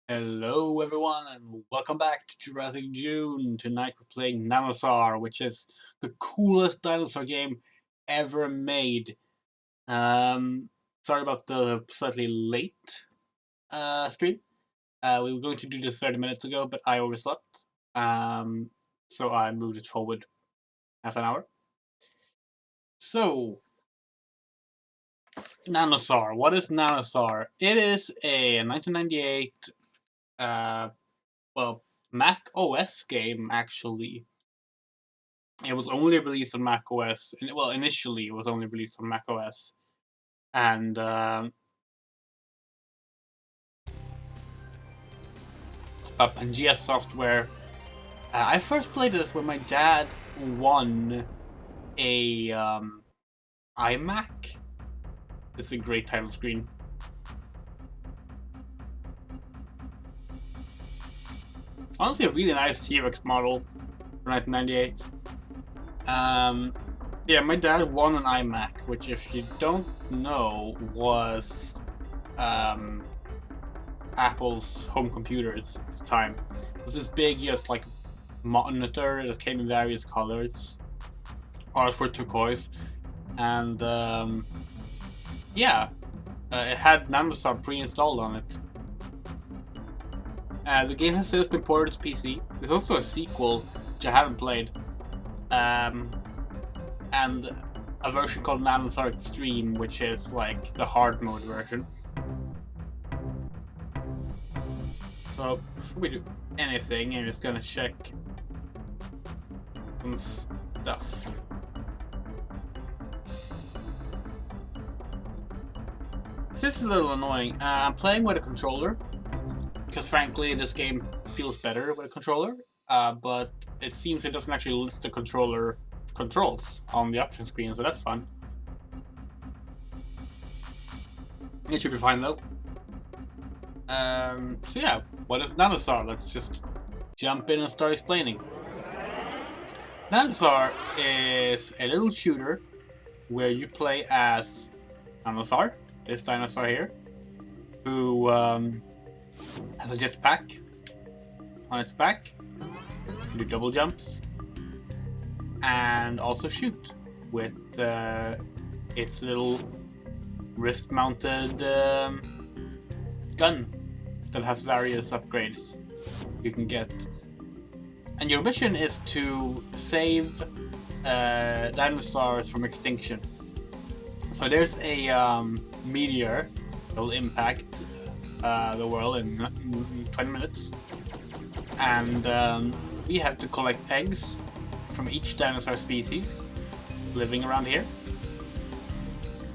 Hello everyone and welcome back to Jurassic June. Tonight we're playing Nanosaur, which is the coolest dinosaur game ever made. Um, Sorry about the slightly late stream. We were going to do this 30 minutes ago, but I overslept. So I moved it forward half an hour. So, Nanosaur. What is Nanosaur? It is a 1998 uh, Mac OS game, actually. It was only released on Mac OS. Well, initially it was only released on Mac OS, and Pangea software. I first played this when my dad won a iMac. It's a great title screen. Honestly, a really nice T-Rex model from 1998. Yeah, my dad won an iMac, which, if you don't know, was Apple's home computers at the time. It was this big, just like monitor that came in various colors. Ours were turquoise, and yeah, it had Nanosaur pre-installed on it. The game has since been ported to PC. There's also a sequel, which I haven't played, and a version called Nanosaur Extreme, which is like the hard mode version. So before we do anything, I'm just gonna check some stuff. This is a little annoying. I'm playing with a controller, because frankly this game feels better with a controller, but it seems it doesn't actually list the controller controls on the option screen, so that's fun. It should be fine though. So yeah, what is Nanosaur? Let's just jump in and start explaining. Nanosaur is a little shooter where you play as Nanosaur, this dinosaur here, who has a jetpack on its back, can do double jumps, and also shoot with its little wrist-mounted gun that has various upgrades you can get. And your mission is to save dinosaurs from extinction. So there's a meteor that will impact the world in 20 minutes, and we have to collect eggs from each dinosaur species living around here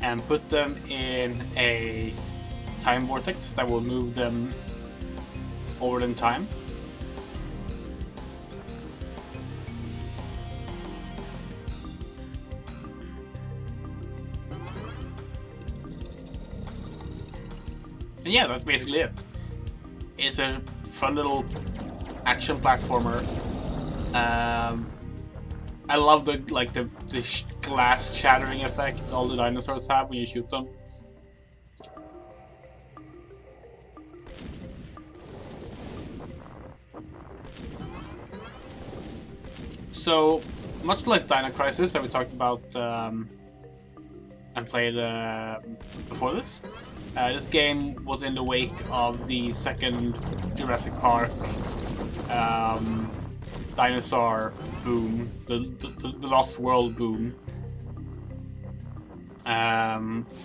and put them in a time vortex that will move them forward in time. And yeah, that's basically it. It's a fun little action platformer. I love the glass shattering effect all the dinosaurs have when you shoot them. So much like Dino Crisis that we talked about and played before this. This game was in the wake of the second Jurassic Park dinosaur boom, the Lost World boom,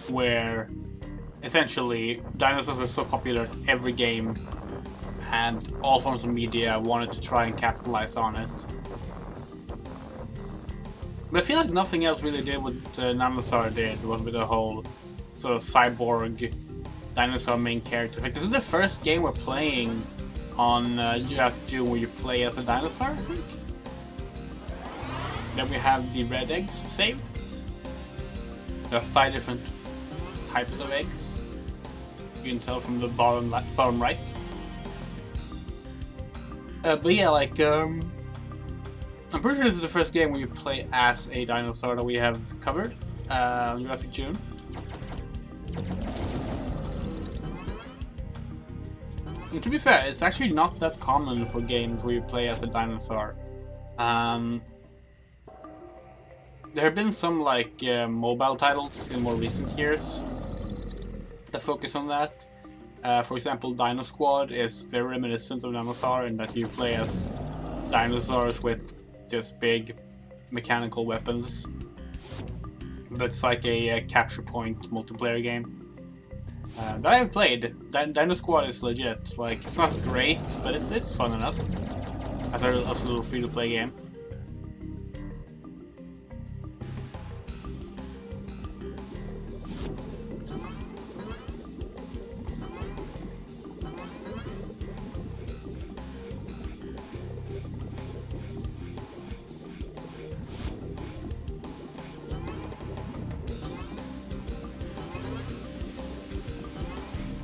where essentially dinosaurs were so popular that every game and all forms of media wanted to try and capitalize on it. But I feel like nothing else really did what Nanosaur did, with the whole sort of cyborg dinosaur main character. Like, this is the first game we're playing on Jurassic June where you play as a dinosaur, I think. Then we have the red eggs saved. There are 5 different types of eggs. You can tell from the bottom right. But yeah, like, I'm pretty sure this is the first game where you play as a dinosaur that we have covered on Jurassic June. to be fair, it's actually not that common for games where you play as a dinosaur. There have been some like mobile titles in more recent years that focus on that. For example, Dino Squad is very reminiscent of Nanosaur in that you play as dinosaurs with just big mechanical weapons. That's like a capture point multiplayer game that I've played. Dino Squad is legit. Like, it's not great, but it's fun enough as a little free-to-play game.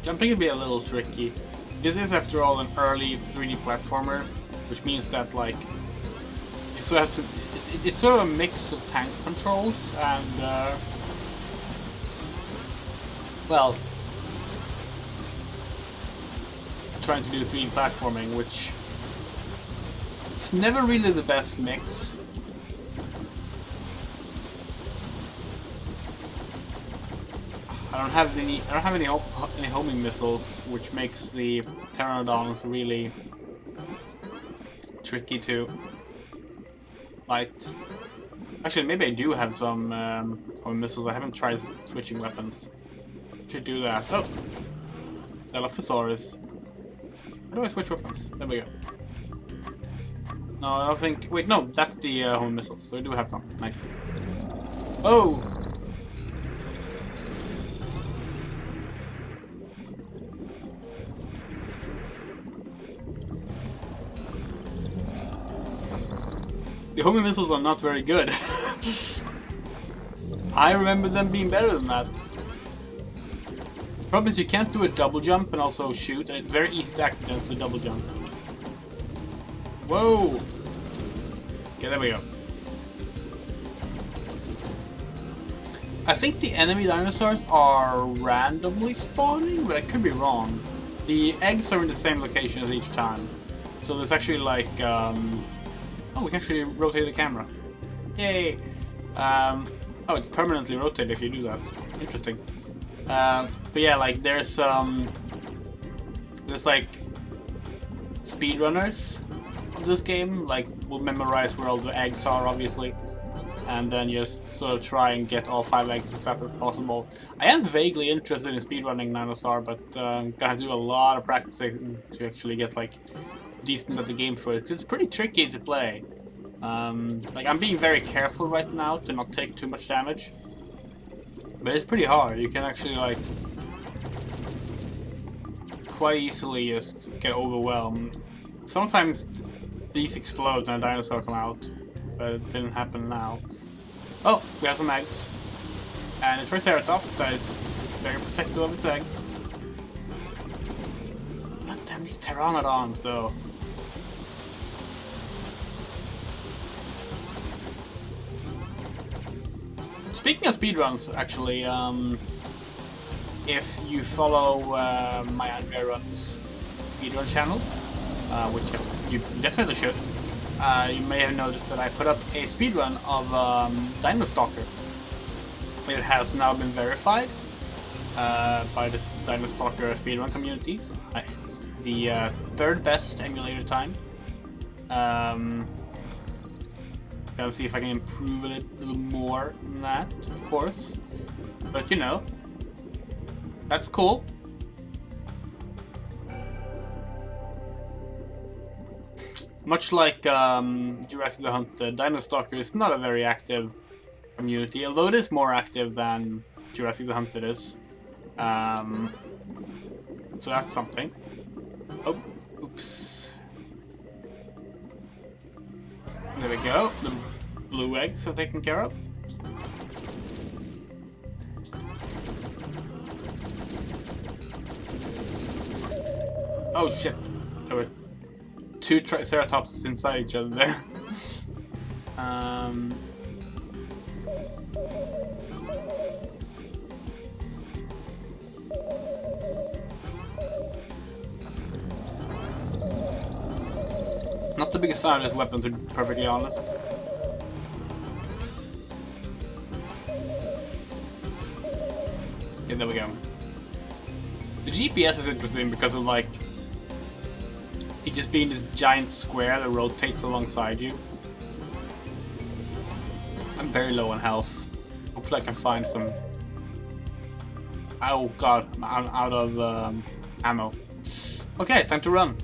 Jumping can be a little tricky. This is, after all, an early 3D platformer, which means that, like, you sort of have to... It's sort of a mix of tank controls and, well, trying to do 3D platforming, which... It's never really the best mix. I don't have any homing missiles, which makes the pteranodons really tricky to fight. Actually, maybe I do have some homing missiles. I haven't tried switching weapons. Should do that. Oh, Dilophosaurus. How do I switch weapons? There we go. No, I don't think. Wait, no, that's the homing missiles. So I do have some. Nice. Oh. The homing missiles are not very good. I remember them being better than that. The problem is you can't do a double jump and also shoot, and it's very easy to accidentally double jump. Whoa! Okay, there we go. I think the enemy dinosaurs are randomly spawning, but I could be wrong. The eggs are in the same location as each time. So there's actually like, oh, we can actually rotate the camera. Yay! Oh, it's permanently rotated if you do that. Interesting. But yeah, like there's like speedrunners of this game. Like, will memorize where all the eggs are, obviously, and then just sort of try and get all 5 eggs as fast as possible. I am vaguely interested in speedrunning Nanosaur, but gotta do a lot of practicing to actually get like decent at the game for it. It's pretty tricky to play. Like, I'm being very careful right now to not take too much damage, but it's pretty hard. You can actually like quite easily just get overwhelmed. Sometimes these explode and a dinosaur come out, but it didn't happen now. Oh, we have some eggs, and a Triceratops that is very protective of its eggs. God damn these pteranodons, though. Speaking of speedruns, actually, if you follow my Andrea Runs speedrun channel, which you definitely should, you may have noticed that I put up a speedrun of Dinosaur. It has now been verified by the Dinosaur speedrun communities. It's the third best emulator time. Gotta see if I can improve it a little more than that, of course. But you know, that's cool. Much like Jurassic the Hunted, Dinosaur is not a very active community, although it is more active than Jurassic the Hunted is. So that's something. Oh, oops. There we go. The blue eggs are taken care of. Oh shit. There were 2 Triceratops inside each other there. Not the biggest fan of this weapon, to be perfectly honest. Okay, there we go. The GPS is interesting because of like it just being this giant square that rotates alongside you. I'm very low on health. Hopefully I can find some. Oh god, I'm out of ammo. Okay, time to run.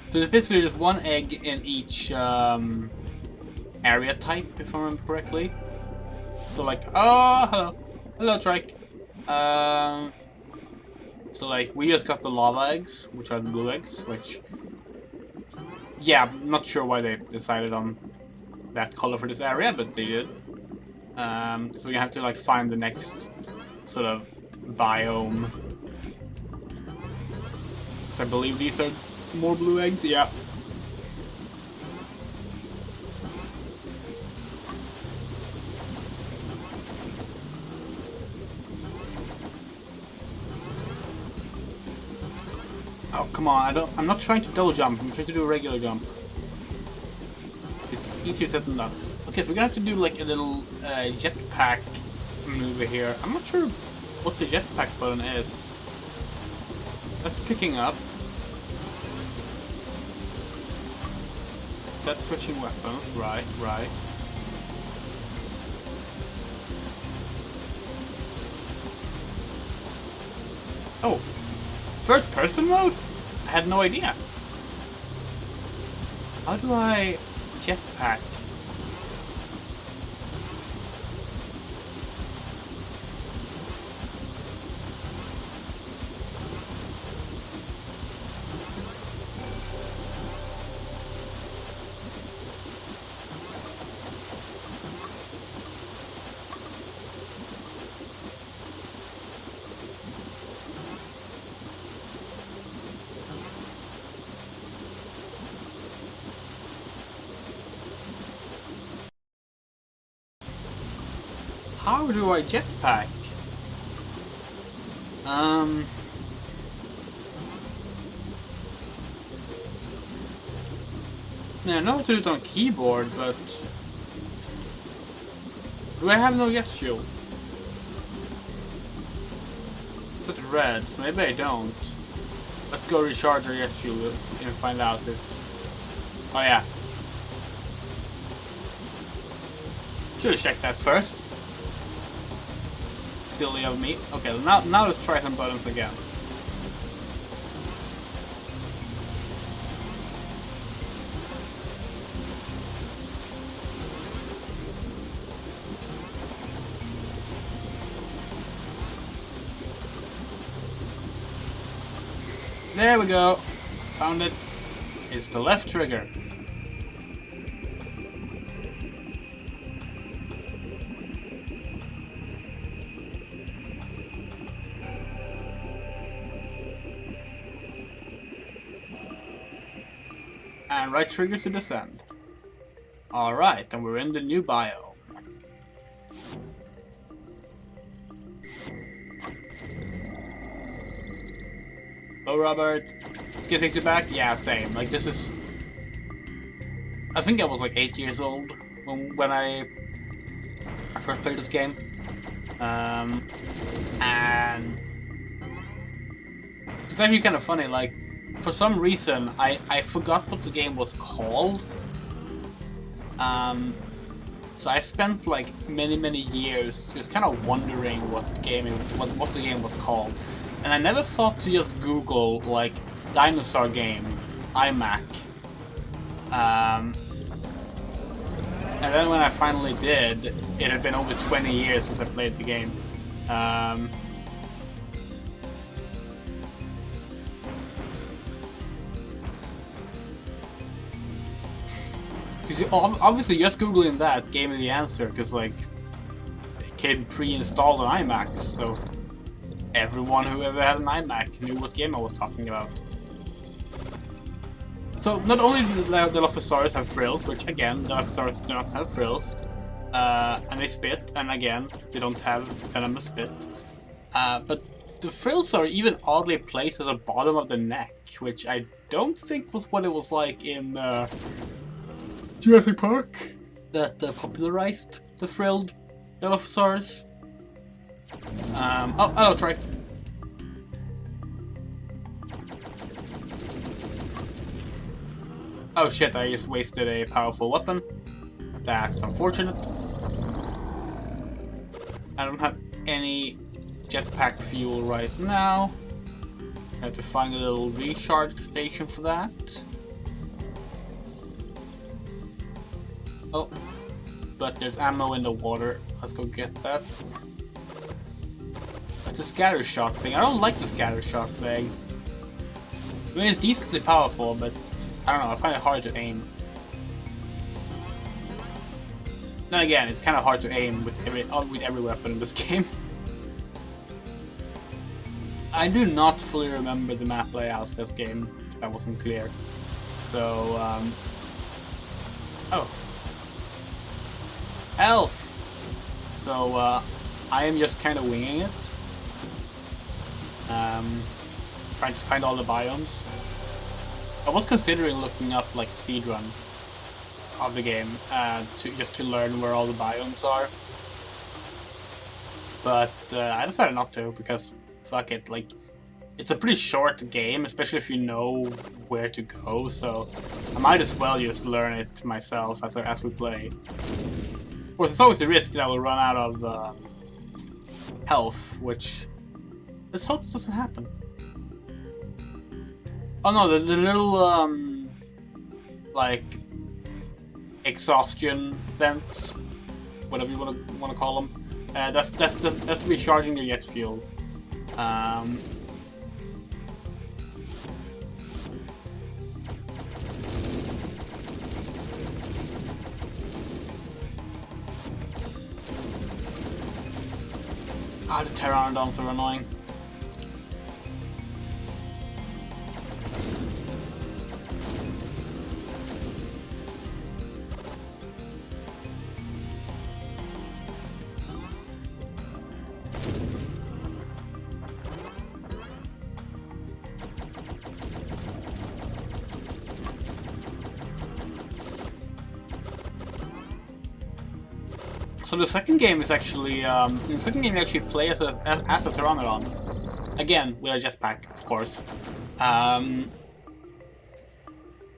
So there's basically just one egg in each area type, if I remember correctly. So like, oh, hello Trike. So like, we just got the lava eggs, which are the blue eggs, which, yeah, I'm not sure why they decided on that color for this area, but they did. So we have to like find the next sort of biome. So I believe these are more blue eggs, yeah. Oh come on! I'm not trying to double jump. I'm trying to do a regular jump. It's easier said than done. Okay, so we're gonna have to do like a little jetpack maneuver here. I'm not sure what the jetpack button is. That's picking up. That's switching weapons. Right, right. Oh, first person mode? I had no idea. How do I jetpack? How do I jetpack? Yeah, I know how to do it on keyboard, but do I have no jet fuel? It's at red, so maybe I don't. Let's go recharge our jet fuel and find out if. Oh yeah. Should have checked that first. Silly of me. Okay, now let's try some buttons again. There we go. Found it. It's the left trigger. And right trigger to descend. Alright, and we're in the new biome. Oh, Robert. Let's get you back? Yeah, same. Like, this is. I think I was like 8 years old when I first played this game. And. It's actually kind of funny, like. For some reason, I forgot what the game was called. So I spent like many years just kind of wondering what the game was called, and I never thought to just Google like Dinosaur game iMac. And then when I finally did, it had been over 20 years since I played the game. Because obviously just googling that gave me the answer, because like it came pre-installed on iMacs, so everyone who ever had an iMac knew what game I was talking about. So not only do the Dilophosaurus have frills, which again, Dilophosaurus do not have frills, and they spit, and again, they don't have venomous spit, but the frills are even oddly placed at the bottom of the neck, which I don't think was what it was like in Jurassic Park, that popularized the frilled Dilophosaurus. Oh, hello, Trike. Oh shit, I just wasted a powerful weapon. That's unfortunate. I don't have any jetpack fuel right now. I have to find a little recharge station for that. Oh, but there's ammo in the water. Let's go get that. That's a scatter shot thing. I don't like the scatter shot thing. I mean, it's decently powerful, but I don't know, I find it hard to aim. Then again, it's kind of hard to aim with every weapon in this game. I do not fully remember the map layout of this game, if that wasn't clear. So, oh. Health! So, I am just kind of winging it. Trying to find all the biomes. I was considering looking up, like, speedrun of the game, just to learn where all the biomes are. But, I decided not to, because fuck it, like, it's a pretty short game, especially if you know where to go, so I might as well just learn it myself as we play. Of course, there's always the risk that I will run out of health, which, let's hope this doesn't happen. Oh no, the little, like, exhaustion vents, whatever you want to call them, that's recharging your jet fuel. Ah, the pteranodons are annoying. So the second game is actually, in the second game you actually play as a pteranodon. Again, with a jetpack, of course. And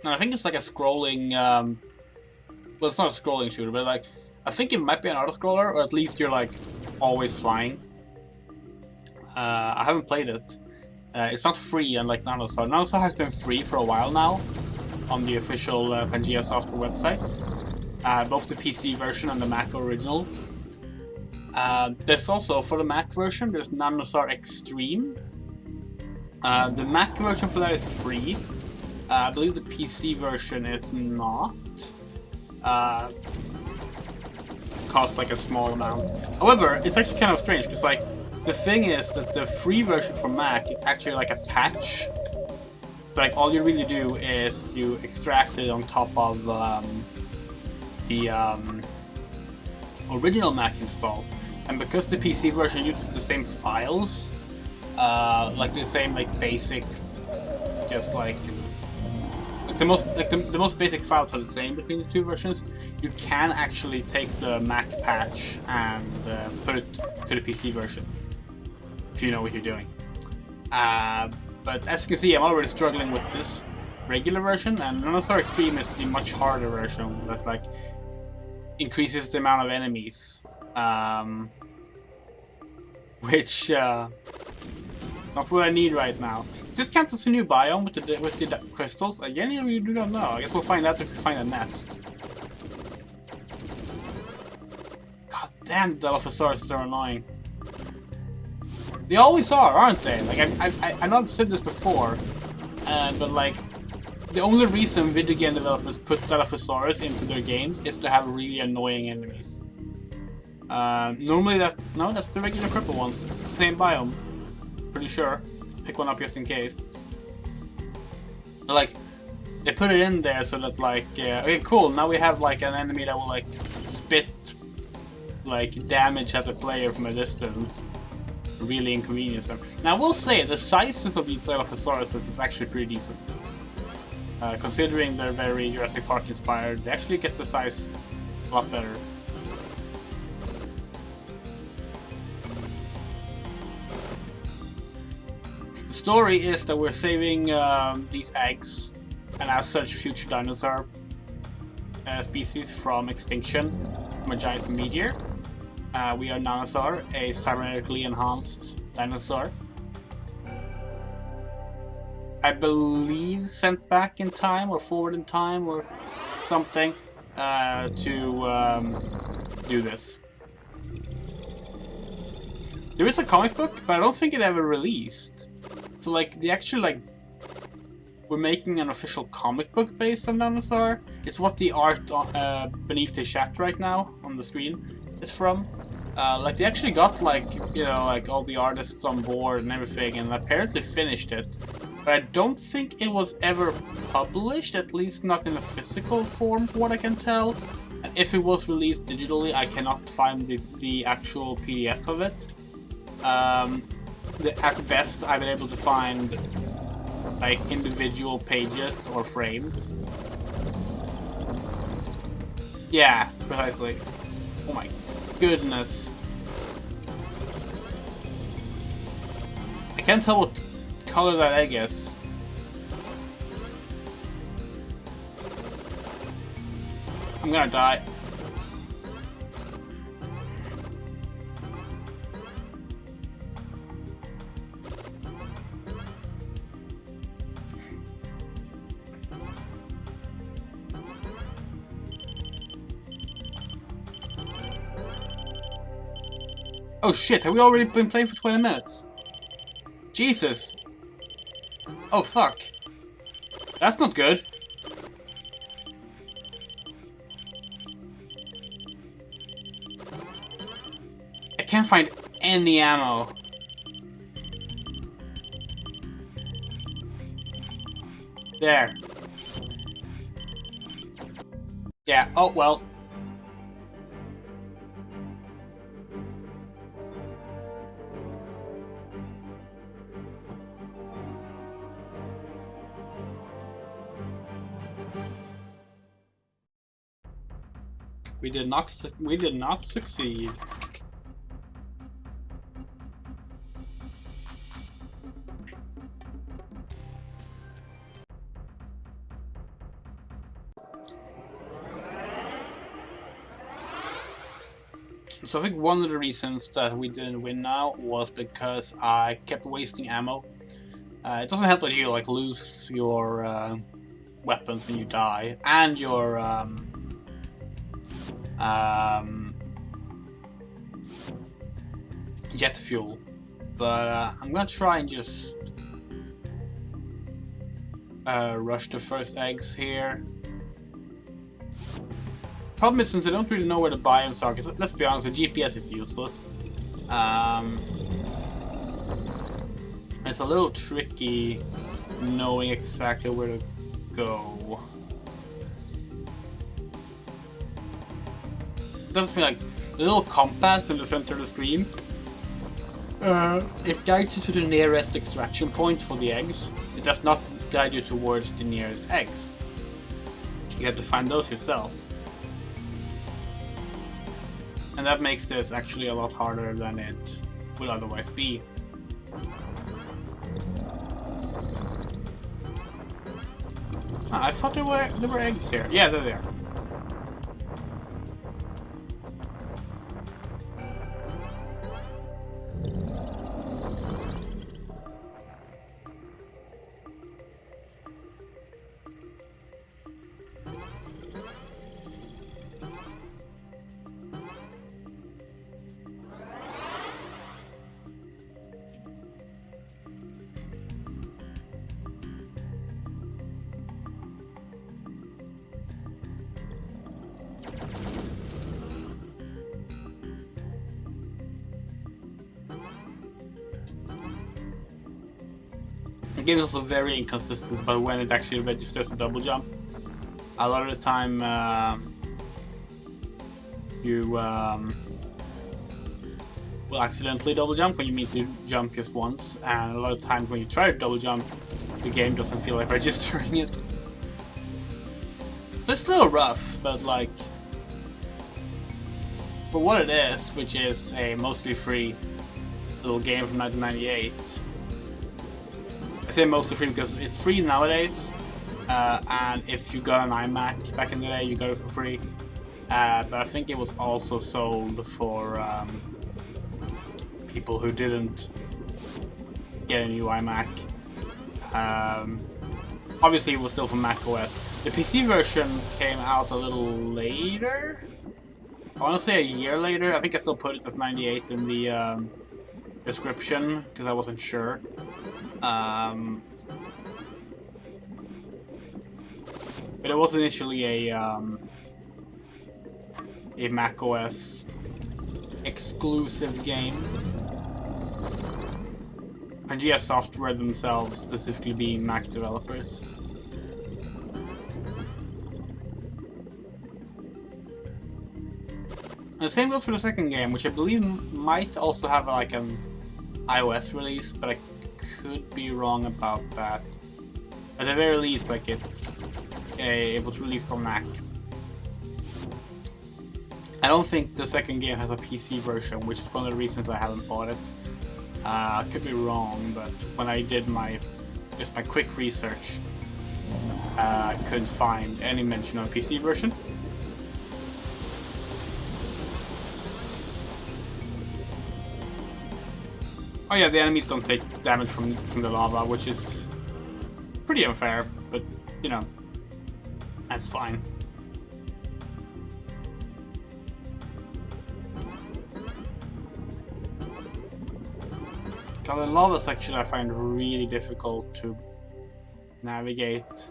I think it's like a scrolling, well, it's not a scrolling shooter, but like, I think it might be an auto-scroller, or at least you're like, always flying. I haven't played it. It's not free, unlike Nanosaur. Nanosaur has been free for a while now, on the official Pangea software website. Both the PC version and the Mac original. There's also, for the Mac version, there's Nanosaur Extreme. The Mac version for that is free. I believe the PC version is not. Costs like a small amount. However, it's actually kind of strange, because like, the thing is that the free version for Mac is actually like a patch. Like, all you really do is you extract it on top of the original Mac install, and because the PC version uses the same files, like the same like basic, just like the most basic files are the same between the two versions, you can actually take the Mac patch and put it to the PC version if you know what you're doing. But as you can see, I'm already struggling with this regular version, and Nanosaur Extreme is the much harder version that like increases the amount of enemies, which not what I need right now. Is this counts as a new biome with the crystals? Again, you do not know. I guess we'll find out if we find a nest. God damn, the Dilophosaurus are annoying. They always are, aren't they? Like I know I've said this before, but like, the only reason video game developers put Dilophosaurus into their games is to have really annoying enemies. Normally that's the regular cripple ones. It's the same biome. Pretty sure. Pick one up just in case. But like, they put it in there so that like, okay, cool, now we have like an enemy that will like spit like damage at the player from a distance. really inconvenience them. Now, I will say the sizes of these Dilophosauruses is actually pretty decent. Considering they're very Jurassic Park inspired, they actually get the size a lot better. The story is that we're saving these eggs, and as such future dinosaur species from extinction from a giant meteor. We are Nanosaur, a cybernetically enhanced dinosaur. I believe sent back in time or forward in time or something to do this. There is a comic book, but I don't think it ever released. So like, they actually like, we're making an official comic book based on Dinosaur. It's what the art beneath the chat right now on the screen is from. Like they actually got like, you know, like all the artists on board and everything, and apparently finished it. But I don't think it was ever published, at least not in a physical form, from what I can tell. And if it was released digitally, I cannot find the actual PDF of it. At best, I've been able to find like individual pages or frames. Yeah, precisely. Oh my goodness. I can't tell what color that egg is. I'm gonna die. Oh shit, have we already been playing for 20 minutes? Jesus! Oh fuck. That's not good. I can't find any ammo. There. Yeah, oh well. We did not succeed. So I think one of the reasons that we didn't win now was because I kept wasting ammo. It doesn't help that you like lose your weapons when you die, and your jet fuel, but I'm gonna try and just rush the first eggs here. Problem is, since I don't really know where the biomes are, because let's be honest, the GPS is useless. It's a little tricky knowing exactly where to go. It doesn't feel like the little compass in the center of the screen. It guides you to the nearest extraction point for the eggs. It does not guide you towards the nearest eggs. You have to find those yourself. And that makes this actually a lot harder than it would otherwise be. I thought there were eggs here. Yeah, they're there. The game is also very inconsistent about when it actually registers a double jump. A lot of the time, will accidentally double jump when you mean to jump just once, and a lot of times when you try to double jump, the game doesn't feel like registering it. So it's a little rough, but like, for what it is, which is a mostly free little game from 1998. I say mostly free because it's free nowadays, and if you got an iMac back in the day, you got it for free. But I think it was also sold for people who didn't get a new iMac. Obviously, it was still for Mac OS. The PC version came out a little later. I want to say a year later. I think I still put it as 98 in the description because I wasn't sure. But it was initially a Mac OS exclusive game. Pangea Software themselves specifically being Mac developers. And the same goes for the second game, which I believe might also have like an iOS release, but I could be wrong about that. At the very least, like it was released on Mac. I don't think the second game has a PC version, which is one of the reasons I haven't bought it. I could be wrong, but when I did just my quick research, I couldn't find any mention of a PC version. Oh yeah, the enemies don't take damage from the lava, which is pretty unfair, but you know, that's fine. The lava section I find really difficult to navigate.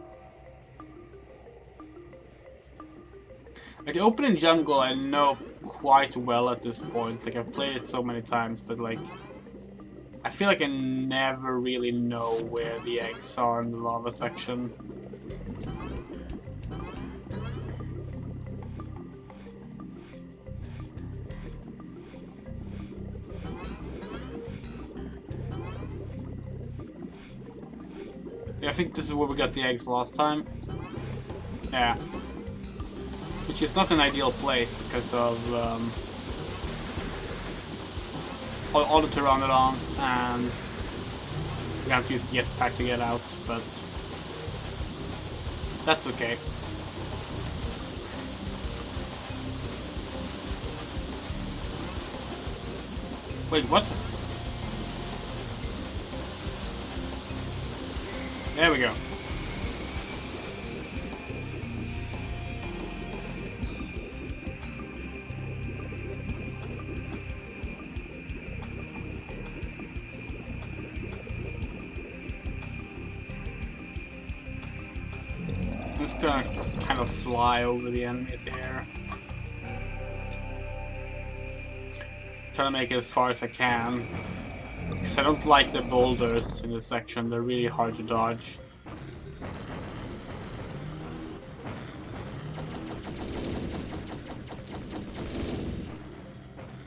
Like the opening jungle I know quite well at this point, like I've played it so many times, but like I feel like I never really know where the eggs are in the lava section. Yeah, I think this is where we got the eggs last time. Yeah. Which is not an ideal place because of all the pteranodons, and we have to use the jetpack to get out, but that's okay. Wait, what? There we go. I'm just gonna kind of fly over the enemies here. Try to make it as far as I can. Because I don't like the boulders in this section, they're really hard to dodge.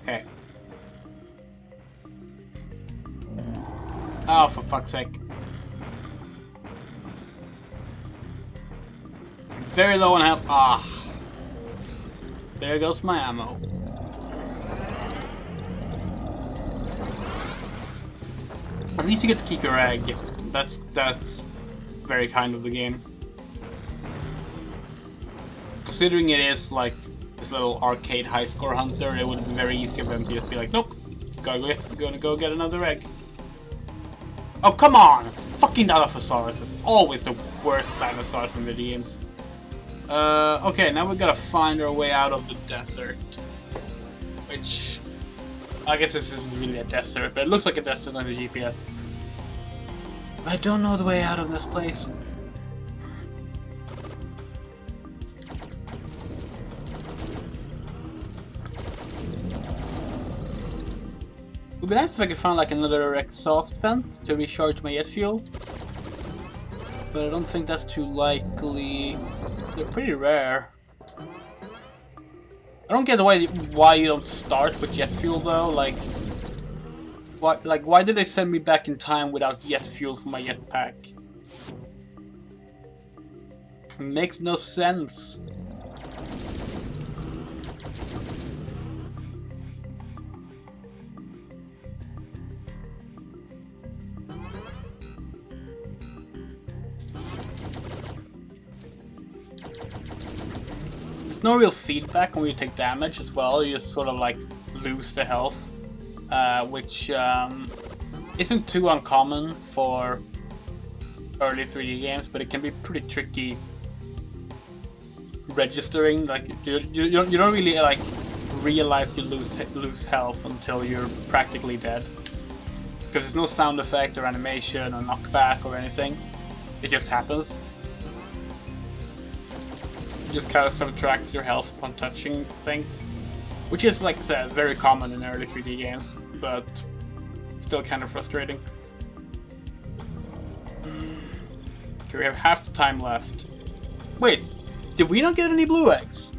Okay. Oh, for fuck's sake. Very low on health. Ah. There goes my ammo. At least you get to keep your egg. That's very kind of the game. Considering it is like this little arcade high score hunter, it would be very easy for them to just be like, nope, gonna go get another egg. Oh come on! Fucking Dilophosaurus is always the worst dinosaurs in video games. Okay, now we gotta find our way out of the desert. Which I guess this isn't really a desert, but it looks like a desert on the GPS. I don't know the way out of this place. It would be nice if I could find like another exhaust vent to recharge my jet fuel. But I don't think that's too likely. They're pretty rare. I don't get why you don't start with jet fuel though, like why did they send me back in time without jet fuel for my jetpack? It makes no sense. There's no real feedback when you take damage as well. You just sort of like lose the health, which isn't too uncommon for early 3D games, but it can be pretty tricky registering. Like you don't really like realize you lose health until you're practically dead, because there's no sound effect or animation or knockback or anything. It just happens. It just kind of subtracts your health upon touching things, which is, like I said, very common in early 3D games, but still kind of frustrating. Okay, we have half the time left. Wait, did we not get any blue eggs?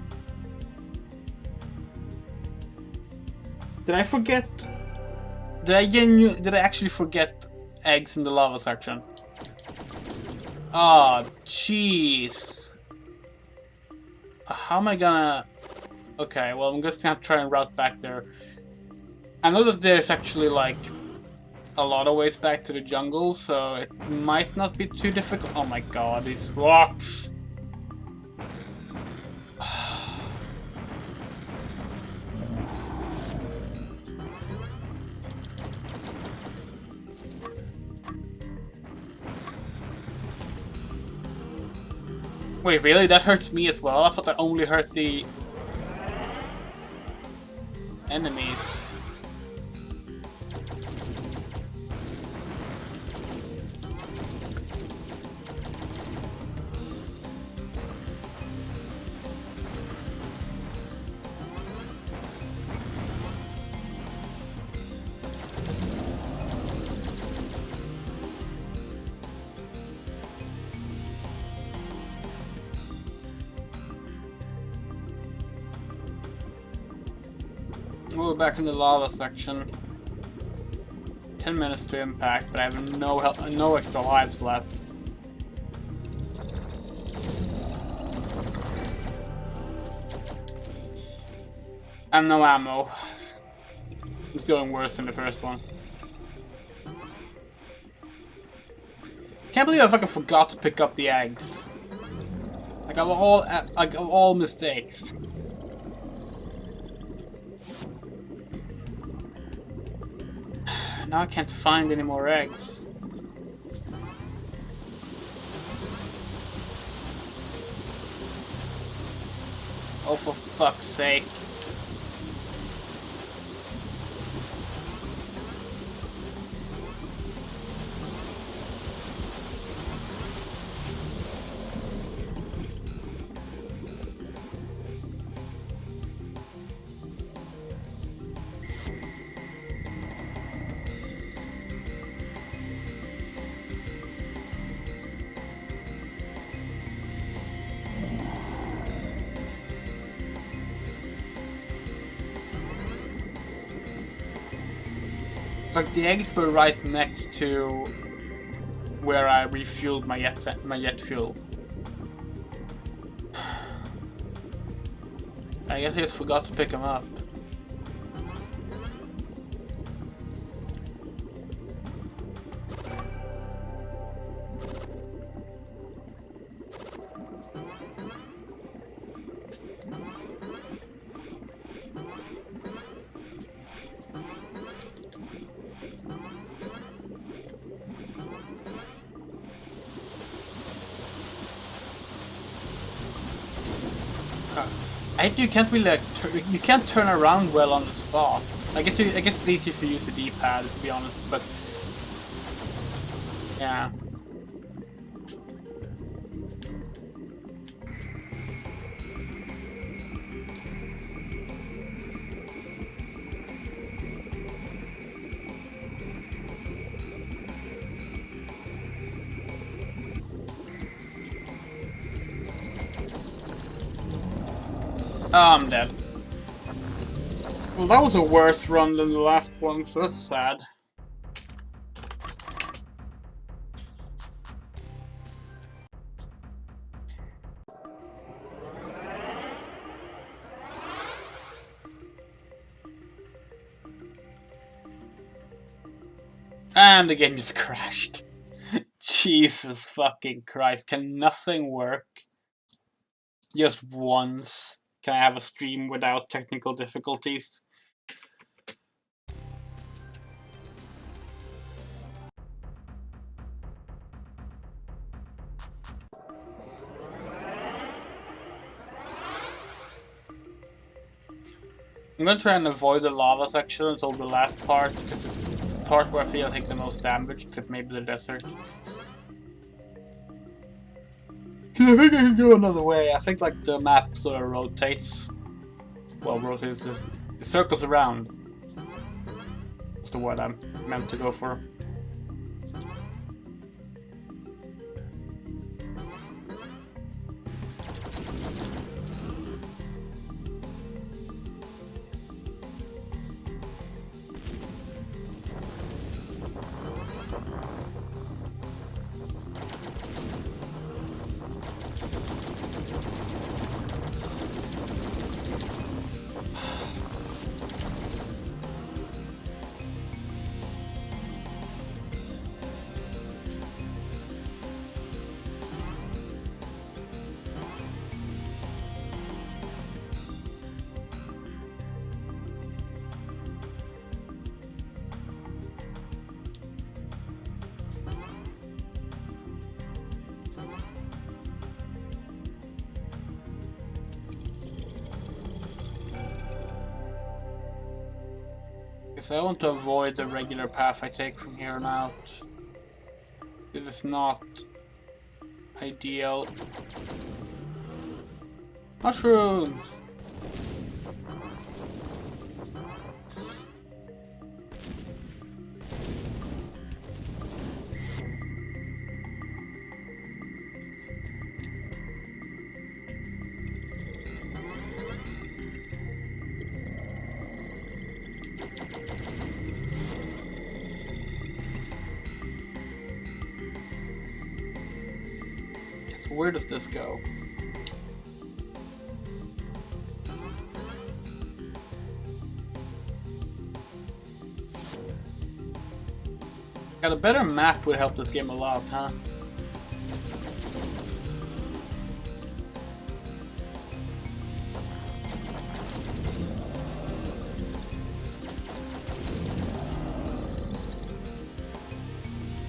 Did I forget? Did I actually forget eggs in the lava section? Ah, jeez. How am I gonna... Okay, well, I'm just gonna try and route back there. I know that there's actually, like, a lot of ways back to the jungle, so it might not be too difficult. Oh my god, these rocks! Wait, really? That hurts me as well? I thought that only hurt the enemies. We're back in the lava section. 10 minutes to impact, but I have no extra lives left. And no ammo. It's going worse than the first one. Can't believe I fucking forgot to pick up the eggs. Like of all mistakes. Now I can't find any more eggs. Oh, for fuck's sake. Like the eggs were right next to where I refueled my jet fuel. I guess I just forgot to pick them up. You can't really like you can't turn around well on the spot. I guess it's easy if you use the D-pad, to be honest, but yeah. Oh, I'm dead. Well, that was a worse run than the last one, so that's sad. And the game just crashed. Jesus fucking Christ, can nothing work? Just once. Can I have a stream without technical difficulties? I'm gonna try and avoid the lava section until the last part, because it's the part where I feel I take the most damage, except maybe the desert. I think I can go another way. I think like the map sort of rotates. Well, rotates, it circles around. That's the word I'm meant to go for. I want to avoid the regular path I take from here on out. It is not ideal. Mushrooms! Where does this go? Got a better map would help this game a lot, huh?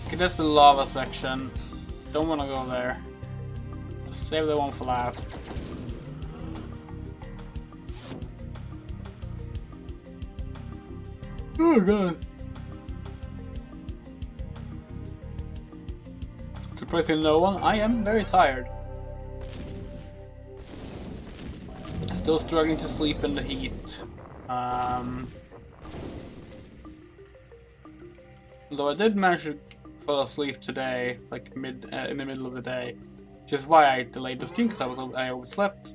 Okay, that's the lava section. Don't want to go there. Save the one for last. Oh god. Surprisingly no one. I am very tired. Still struggling to sleep in the heat. Though I did manage to fall asleep today, like in the middle of the day. Which is why I delayed the stream, because I overslept.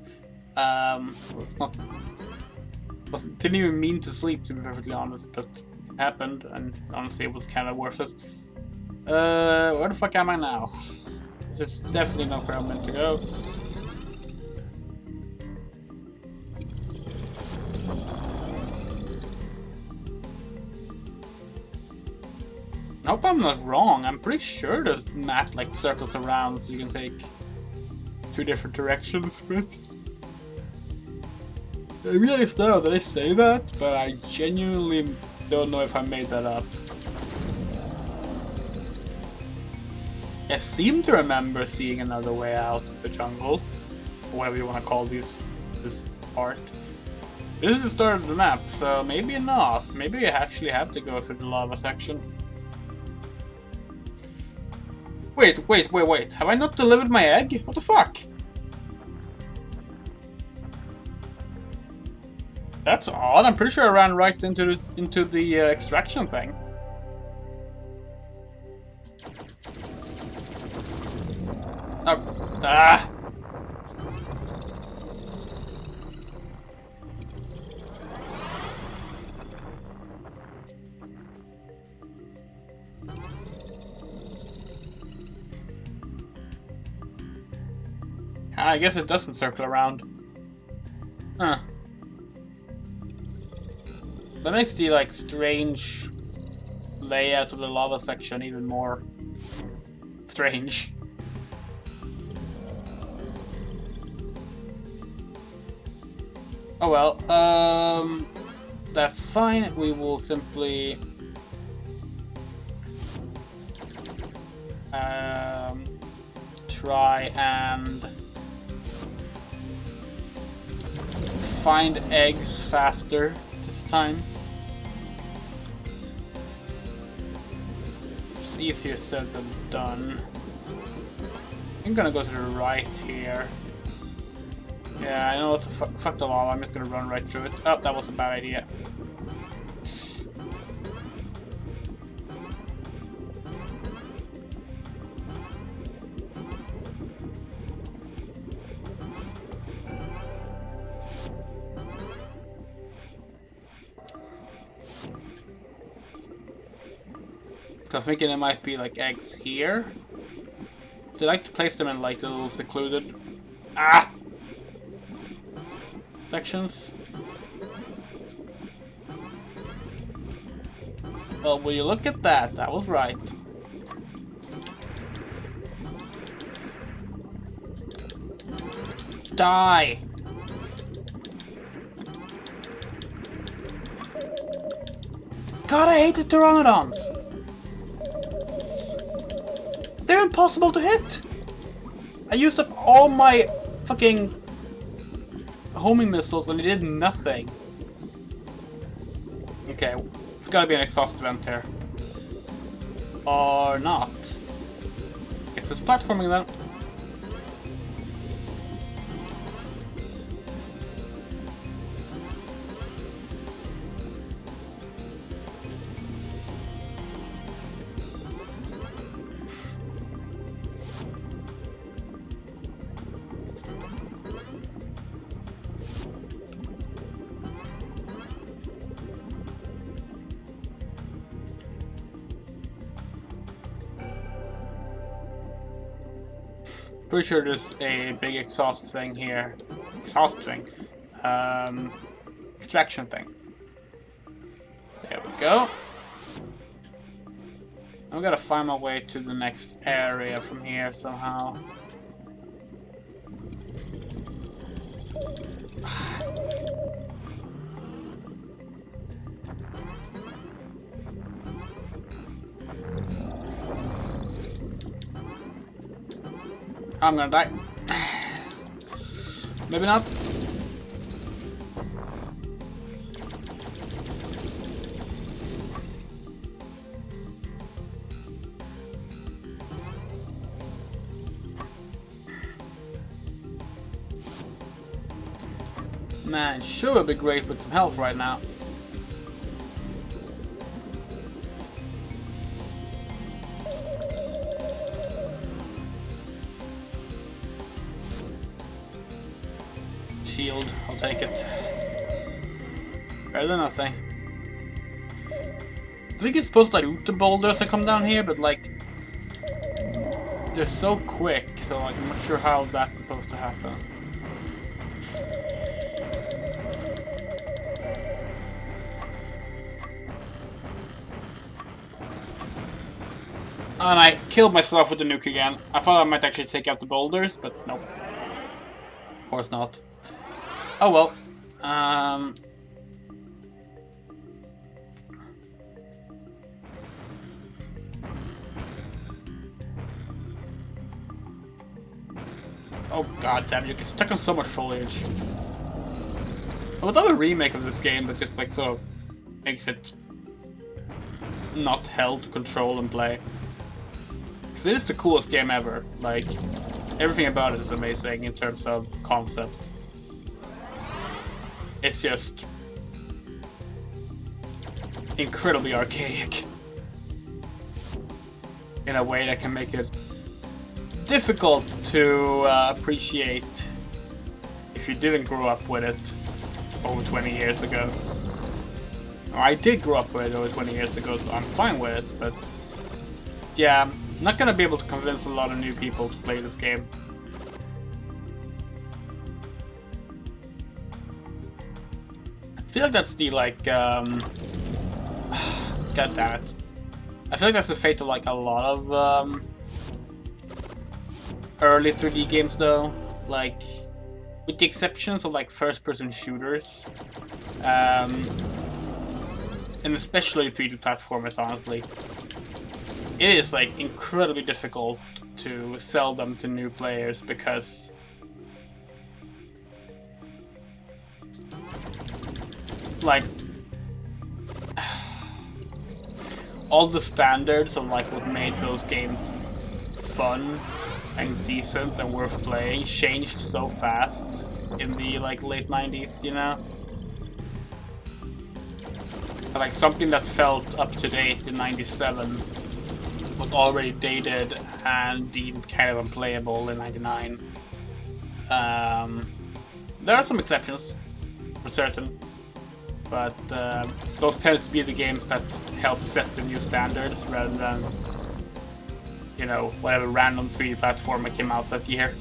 It's not. Didn't even mean to sleep, to be perfectly honest, but it happened, and honestly, it was kind of worth it. Where the fuck am I now? This is definitely not where I'm meant to go. I hope I'm not wrong. I'm pretty sure the map like circles around, so you can take two different directions, but I realize now that I say that, but I genuinely don't know if I made that up. I seem to remember seeing another way out of the jungle, or whatever you want to call this part. This is the start of the map, so maybe not. Maybe I actually have to go through the lava section. Wait. Have I not delivered my egg? What the fuck? That's odd. I'm pretty sure I ran right into the extraction thing. Oh, ah! I guess it doesn't circle around. Huh. That makes the like strange layout of the lava section even more strange. Oh well, that's fine. We will simply try and find eggs faster this time. It's easier said than done. I'm gonna go to the right here. Yeah, I know what to fuck the lava. I'm just gonna run right through it. Oh, that was a bad idea. So I'm thinking it might be like eggs here. They like to place them in like the little secluded sections. Well, will you look at that? I was right. Die! God, I hate the pteranodons! They're impossible to hit! I used up all my fucking homing missiles and it did nothing. Okay, it's gotta be an exhaust vent here. Or not. Guess it's platforming then. Pretty sure there's a big exhaust thing here. Exhaust thing. Extraction thing. There we go. I'm gonna find my way to the next area from here somehow. I'm gonna die. Maybe not. Man, sure would be great with some health right now. Shield, I'll take it. Better than nothing. I think it's supposed to like loot the boulders that come down here, but like they're so quick, so like, I'm not sure how that's supposed to happen. And I killed myself with the nuke again. I thought I might actually take out the boulders, but nope. Of course not. Oh well. Oh god damn, you get stuck on so much foliage. I would love a remake of this game that just like sort of makes it not hell to control and play. Because it is the coolest game ever. Like, everything about it is amazing in terms of concept. It's just incredibly archaic in a way that can make it difficult to appreciate if you didn't grow up with it over 20 years ago. I did grow up with it over 20 years ago, so I'm fine with it, but yeah, I'm not gonna be able to convince a lot of new people to play this game. I feel like that's the like, god damn it. I feel like that's the fate of like a lot of early 3D games though, like with the exceptions of like first-person shooters, and especially 3D platformers, honestly. It is like incredibly difficult to sell them to new players because like all the standards of like what made those games fun and decent and worth playing changed so fast in the like late 90s, you know? Like something that felt up to date in 97 was already dated and deemed kind of unplayable in 99. There are some exceptions, for certain, but those tend to be the games that help set the new standards rather than, you know, whatever random 3D platformer came out that year.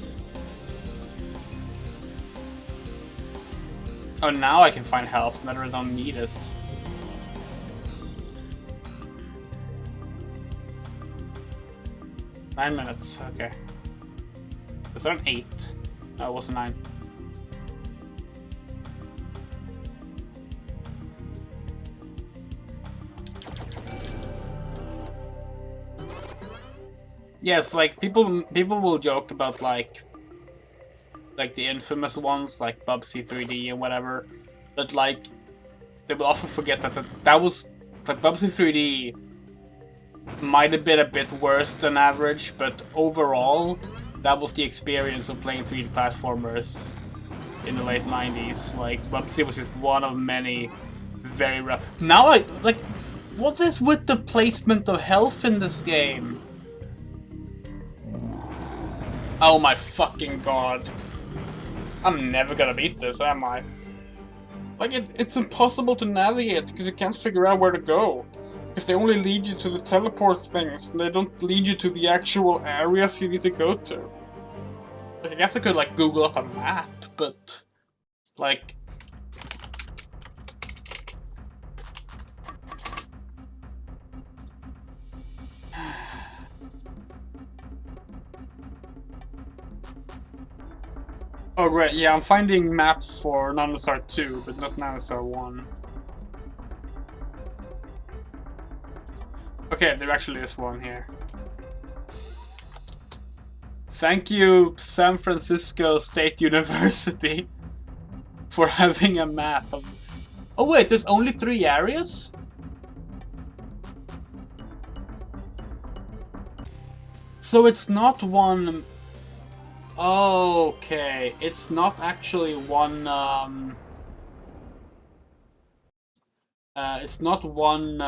Oh, now I can find health, and I don't need it. Nine minutes, okay. Was that an 8? No, it was a 9. Yes, like people will joke about like the infamous ones like Bubsy 3D and whatever, but like they will often forget that was like Bubsy 3D might have been a bit worse than average, but overall that was the experience of playing 3D platformers in the late 90s. Like Bubsy was just one of many very rough. Now I like, what is with the placement of health in this game? Oh my fucking god. I'm never gonna beat this, am I? Like, it's impossible to navigate because you can't figure out where to go. Because they only lead you to the teleport things, and they don't lead you to the actual areas you need to go to. I guess I could, like, Google up a map, but... like... Oh, right, yeah, I'm finding maps for Nanosaur 2, but not Nanosaur 1. Okay, there actually is one here. Thank you, San Francisco State University, for having a map of... Oh wait, there's only 3 areas? So it's not one... Okay, it's not actually one, it's not one,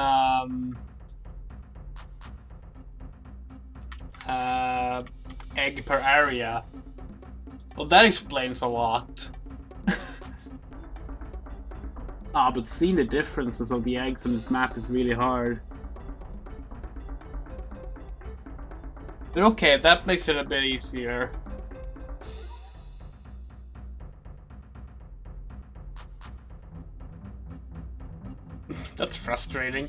egg per area. Well, that explains a lot. Ah, but seeing the differences of the eggs on this map is really hard. But okay, that makes it a bit easier. That's frustrating.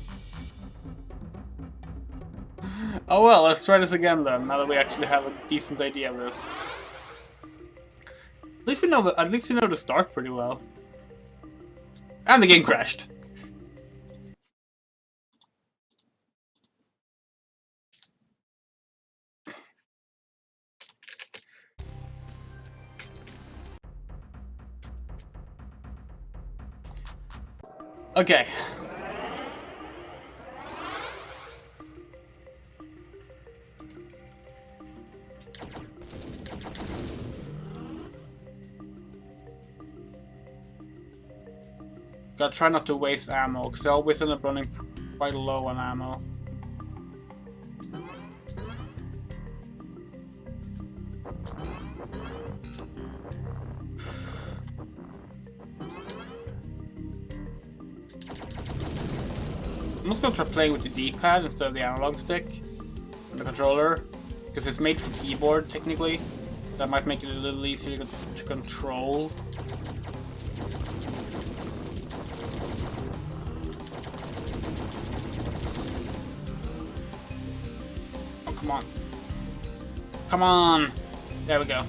Oh well, let's try this again then, now that we actually have a decent idea of this. At least we know the start pretty well. And the game crashed. Okay. Gotta try not to waste ammo, because I always end up running quite low on ammo. I'm just gonna try playing with the D-pad instead of the analog stick on the controller, because it's made for keyboard technically. That might make it a little easier to control. Come on. Come on! There we go.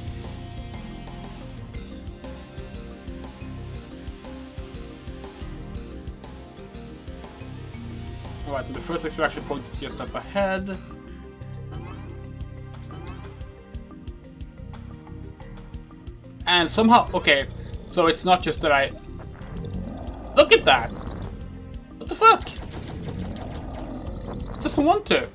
Alright, the first extraction point is just up ahead. And somehow, okay, so it's not just that I... Look at that! What the fuck? It doesn't want to.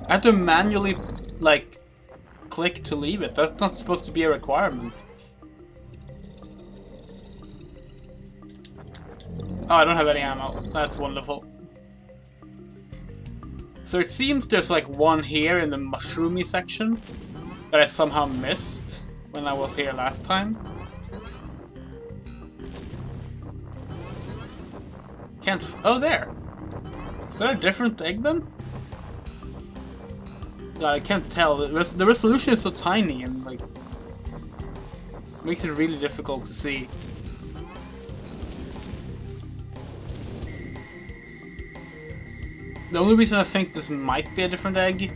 I have to manually, like, click to leave it. That's not supposed to be a requirement. Oh, I don't have any ammo. That's wonderful. So it seems there's like one here in the mushroomy section that I somehow missed when I was here last time. Can't... Oh, there! Is that a different egg then? God, I can't tell. The resolution is so tiny and like... makes it really difficult to see. The only reason I think this might be a different egg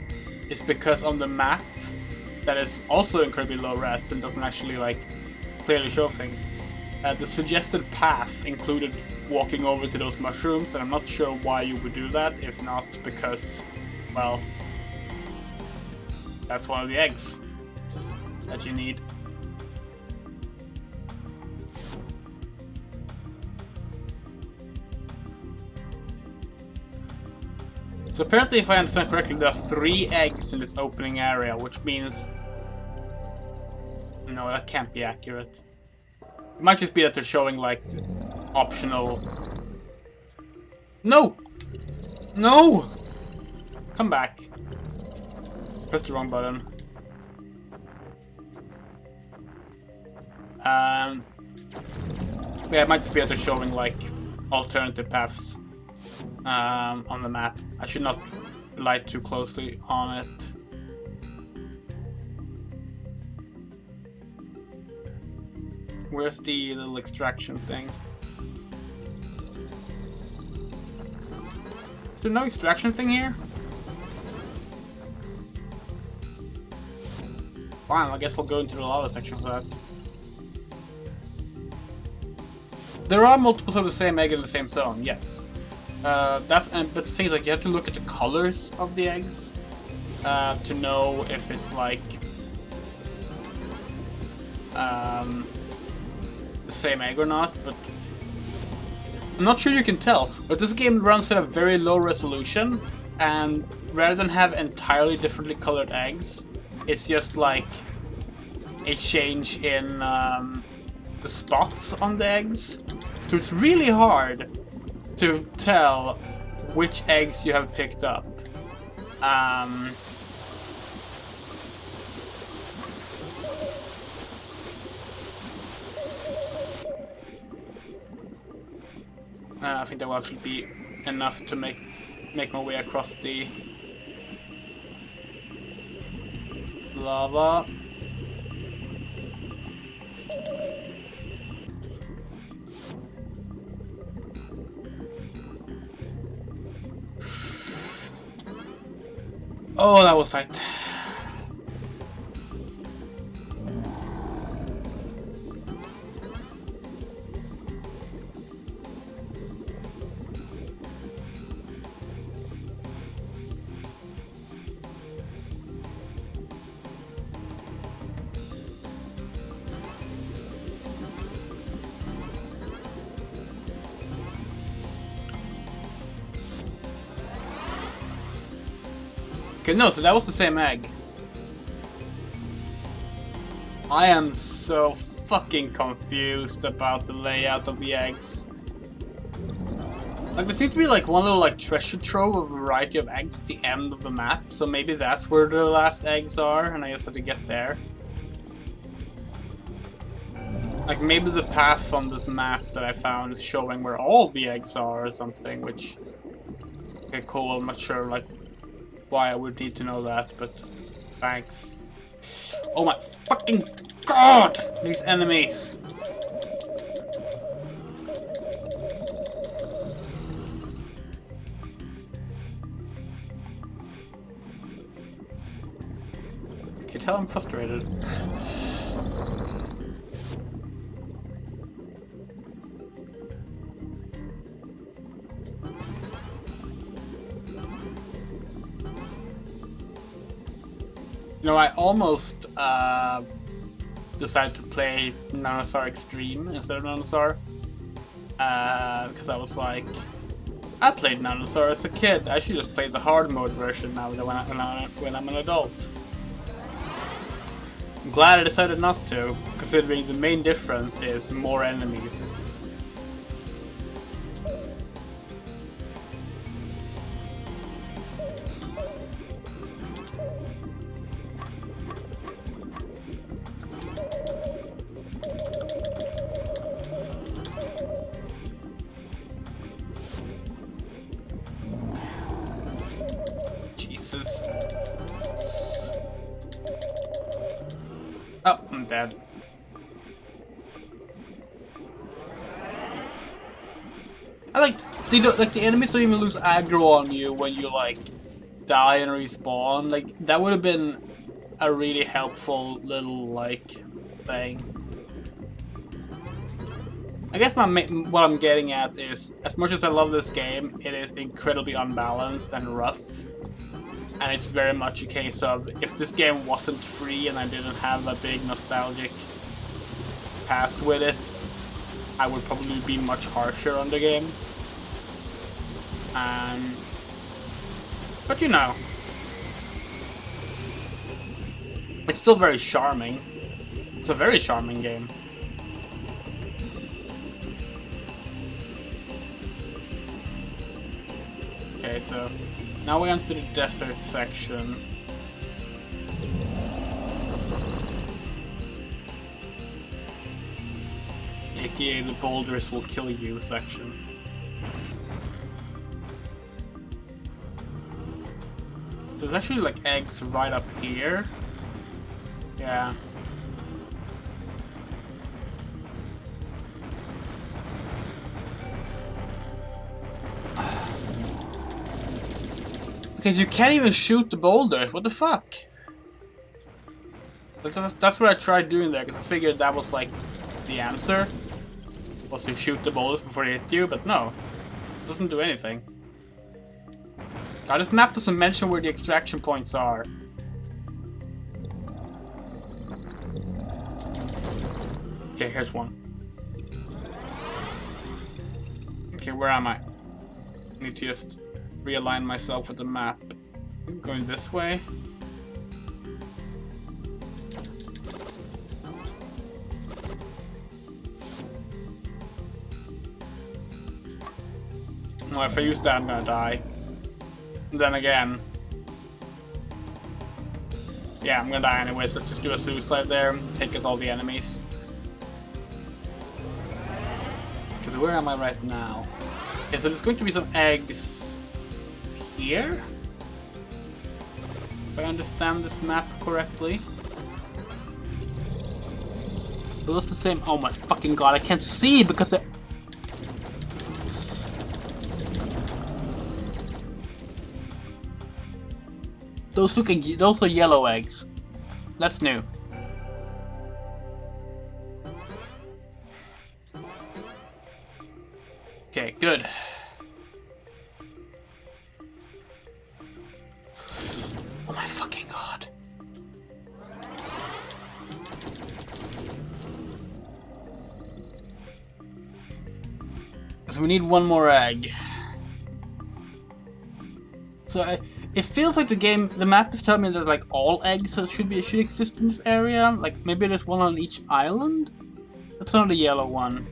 is because on the map, that is also incredibly low res and doesn't actually like clearly show things. The suggested path included walking over to those mushrooms, and I'm not sure why you would do that, if not because, well, that's one of the eggs that you need. So apparently, if I understand correctly, there are 3 eggs in this opening area, which means... No, that can't be accurate. It might just be that they're showing, like, optional... No! No! Come back. Press the wrong button. Yeah, it might just be that they're showing, like, alternative paths. On the map. I should not rely too closely on it. Where's the little extraction thing? Is there no extraction thing here? Fine, I guess I'll go into the lava section for that. There are multiples of the same egg in the same zone, yes. But the thing is, like, you have to look at the colors of the eggs to know if it's like the same egg or not. But I'm not sure you can tell. But this game runs at a very low resolution, and rather than have entirely differently colored eggs, it's just like a change in the spots on the eggs. So it's really hard to tell which eggs you have picked up. I think that will actually be enough to make my way across the lava. Oh, that was tight. Okay, no, so that was the same egg. I am so fucking confused about the layout of the eggs. Like, there seems to be like one little like treasure trove of a variety of eggs at the end of the map, so maybe that's where the last eggs are, and I just have to get there. Like, maybe the path from this map that I found is showing where all the eggs are or something, which... Okay, cool, I'm not sure, like, why I would need to know that, but thanks. Oh my fucking god! These enemies! You tell I'm frustrated. You know, I almost decided to play Nanosaur Extreme instead of Nanosaur. Because I was like, I played Nanosaur as a kid. I should just play the hard mode version now when I'm an adult. I'm glad I decided not to, considering the main difference is more enemies. Jesus. Oh, I'm dead. I like the enemies don't even lose aggro on you when you like die and respawn. Like that would have been a really helpful little like thing. I guess what I'm getting at is, as much as I love this game, it is incredibly unbalanced and rough. And it's very much a case of, if this game wasn't free and I didn't have a big nostalgic past with it, I would probably be much harsher on the game. But you know, it's still very charming. It's a very charming game. Okay, so now we enter the desert section. AKA the boulders will kill you section. There's actually like eggs right up here. Yeah. Because you can't even shoot the boulders. What the fuck? That's what I tried doing there, because I figured that was like the answer. Was to shoot the boulders before they hit you, but no. It doesn't do anything. God, this map doesn't mention where the extraction points are. Okay, here's one. Okay, where am I? I need to just realign myself with the map. I'm going this way. Well, if I use that, I'm gonna die. Then again, yeah, I'm gonna die anyways. Let's just do a suicide there, take out all the enemies. Because where am I right now? Okay, so there's going to be some eggs here, if I understand this map correctly. It looks the same. Oh my fucking god, I can't see because the... Those are yellow eggs. That's new. Okay, good. Oh my fucking god. So we need one more egg. So it feels like the map is telling me that like all eggs should exist in this area. Like maybe there's one on each island. That's not a yellow one.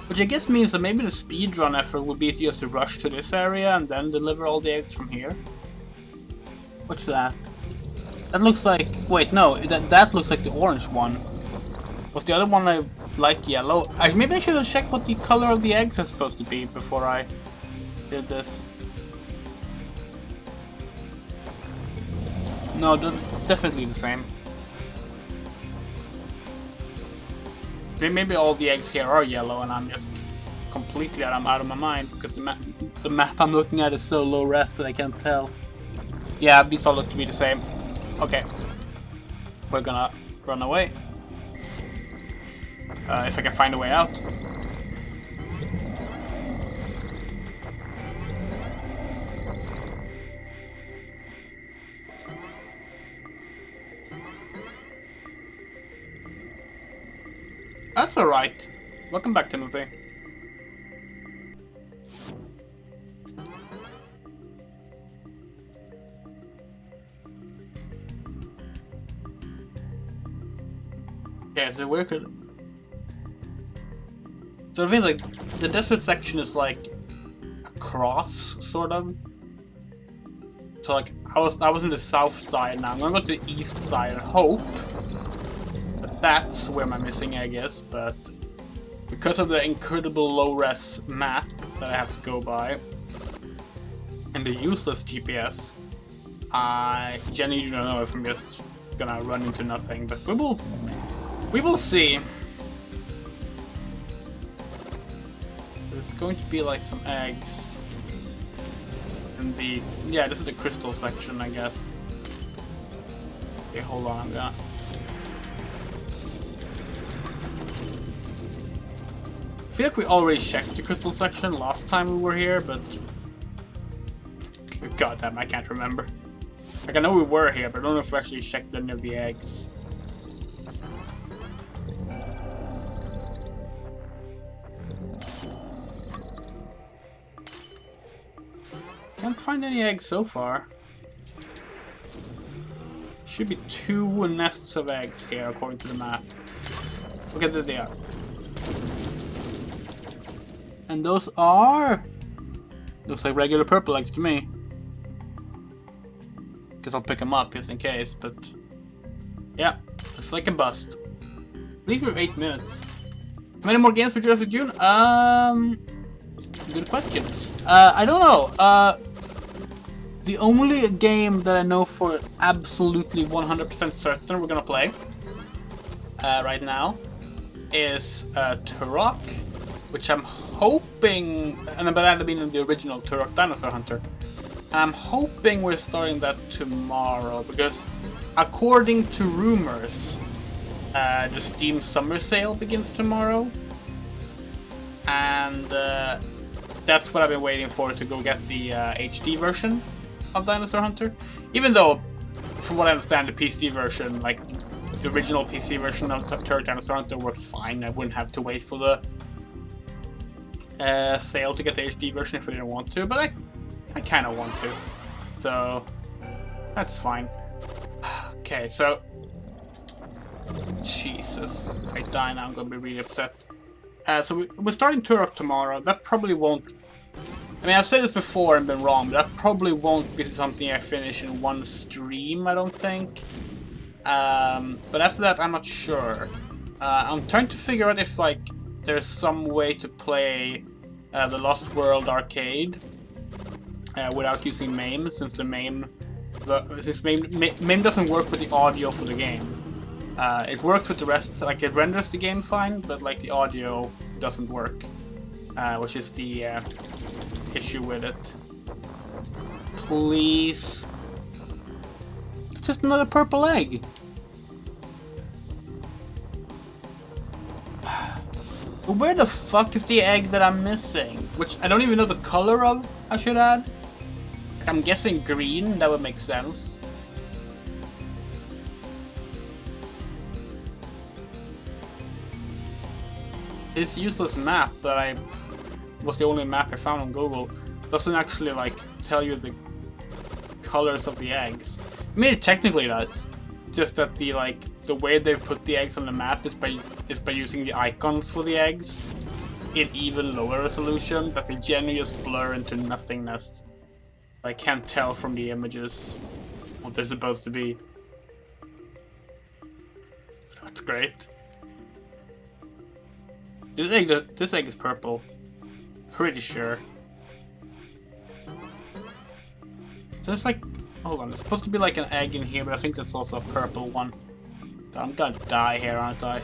Which I guess means that maybe the speedrun effort would be to just rush to this area and then deliver all the eggs from here. What's that? That looks like... Wait, no, that looks like the orange one. Was the other one like yellow? Maybe I should have checked what the color of the eggs are supposed to be before I did this. No, definitely the same. Maybe all the eggs here are yellow and I'm just completely out of my mind because the map I'm looking at is so low res that I can't tell. Yeah, these all look to be the same. Okay. We're gonna run away. If I can find a way out. That's alright. Welcome back, Timothy. Yeah, so where could... So I think like the desert section is like a cross, sort of. So like I was in the south side now. I'm gonna go to the east side and hope that that's where my missing egg is, but because of the incredible low-res map that I have to go by and the useless GPS, I genuinely don't know if I'm just gonna run into nothing, but we will see. There's going to be like some eggs in the... Yeah, this is the crystal section, I guess. Okay, hold on, I'm gonna... I feel like we already checked the crystal section last time we were here, but... God damn, I can't remember. Like, I know we were here, but I don't know if we actually checked any of the eggs. Can't find any eggs so far. Should be 2 nests of eggs here according to the map. Look at that they are. And those are... Looks like regular purple eggs to me. Guess I'll pick them up just in case, but... Yeah, looks like a bust. Leave me 8 minutes. How many more games for Jurassic June? Good question. I don't know. The only game that I know for absolutely 100% certain we're gonna play right now is Turok, which I'm hoping, and but I mean the original Turok Dinosaur Hunter. I'm hoping we're starting that tomorrow because, according to rumors, the Steam Summer Sale begins tomorrow, and that's what I've been waiting for to go get the HD version of Dinosaur Hunter. Even though, from what I understand, the PC version, like the original PC version of Turok Dinosaur Hunter, works fine. I wouldn't have to wait for the sale to get the HD version if I didn't want to, but I kind of want to, so that's fine. Okay, so Jesus, if I die now, I'm gonna be really upset. So we're starting Turok tomorrow. That probably won't. I mean, I've said this before and been wrong, but that probably won't be something I finish in one stream, I don't think. But after that, I'm not sure. I'm trying to figure out if, like, there's some way to play the Lost World arcade without using MAME, since the MAME doesn't work with the audio for the game. It works with the rest, like it renders the game fine, but like the audio doesn't work, which is the issue with it. Please. It's just another purple egg. But where the fuck is the egg that I'm missing? Which I don't even know the color of, I should add. Like, I'm guessing green, that would make sense. This useless map that was the only map I found on Google doesn't actually like tell you the colors of the eggs. I mean, it technically does. It's just that the way they put the eggs on the map is by using the icons for the eggs in even lower resolution, that they generally just blur into nothingness. I can't tell from the images what they're supposed to be. That's great. This egg is purple. Pretty sure. So it's like, hold on, there's supposed to be like an egg in here, but I think that's also a purple one. God, I'm gonna die here, aren't I?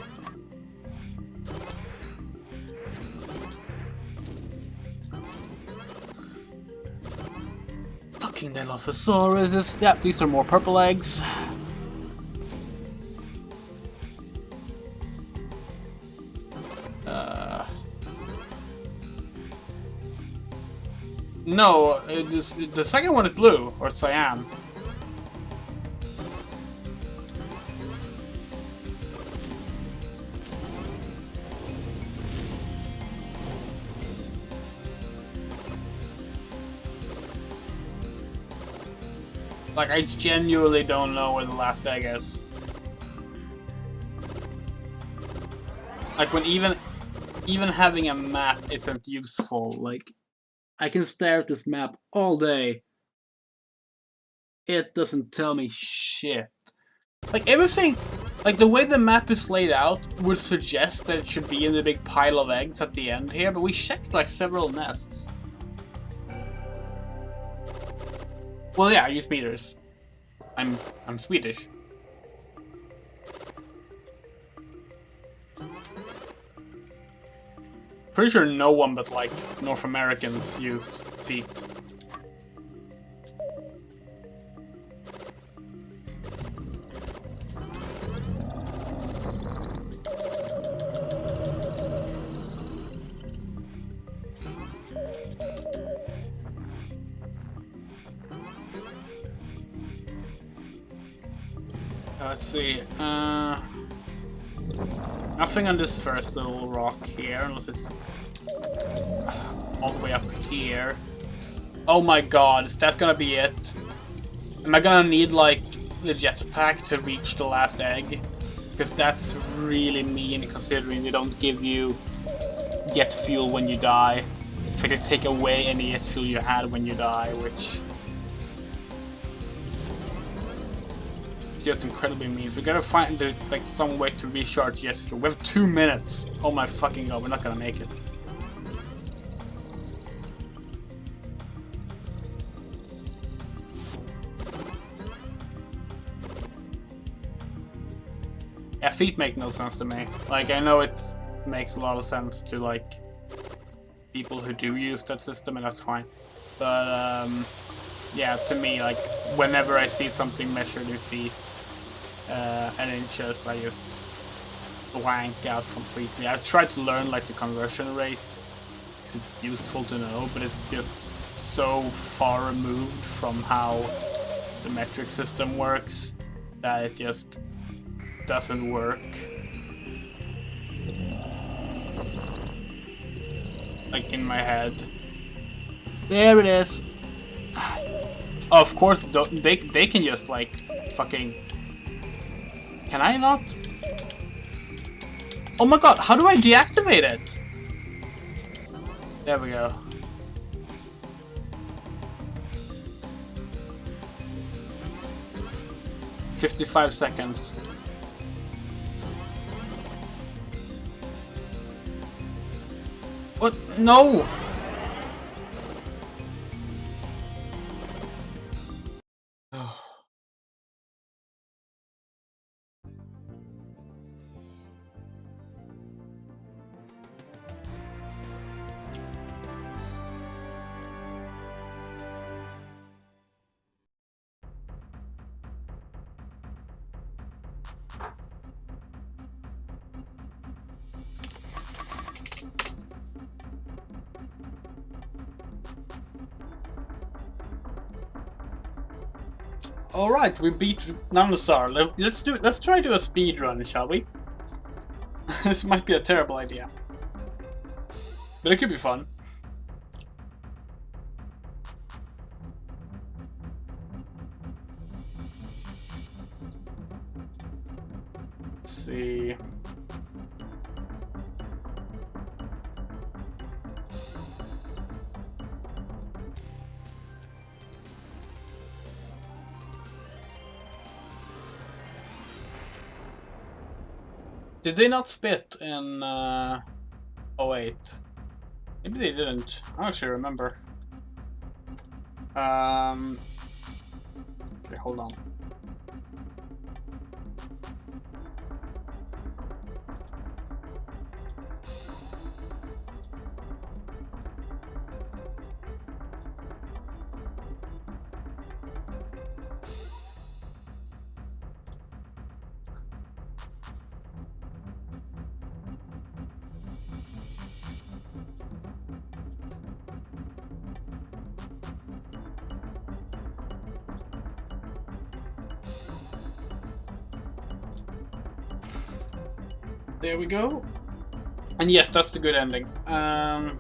Fucking Nanosaur. Yeah, these are more purple eggs. No, the second one is blue, or cyan. Like, I genuinely don't know where the last egg is. Like, when even having a map isn't useful. Like, I can stare at this map all day. It doesn't tell me shit. Like, everything, like, the way the map is laid out would suggest that it should be in the big pile of eggs at the end here, but we checked, like, several nests. Well, yeah, I use meters. I'm Swedish. Pretty sure no one but, like, North Americans use feet. Let's see. Nothing on this first little rock here, unless it's all the way up here. Oh my god, is that gonna be it? Am I gonna need, like, the jetpack to reach the last egg? Because that's really mean, considering they don't give you jet fuel when you die. If they take away any jet fuel you had when you die, which... just incredibly mean. So we gotta find like some way to recharge jet fuel. We have 2 minutes. Oh my fucking god, we're not gonna make it. Yeah, feet make no sense to me. Like, I know it makes a lot of sense to, like, people who do use that system, and that's fine. But yeah, to me, like, whenever I see something measured in feet and inches, I just blank out completely. I've tried to learn, like, the conversion rate, because it's useful to know, but it's just so far removed from how the metric system works that it just doesn't work. Like, in my head. There it is! Of course, they can just, like, fucking... Can I not? Oh my god, how do I deactivate it? There we go. "55 seconds. What? No! Alright, we beat Nanosaur. Let's try to do a speed run, shall we? This might be a terrible idea. But it could be fun. Let's see. Did they not spit in oh wait. Maybe they didn't. I don't actually remember. Okay, hold on. There we go. And yes, that's the good ending. Alright.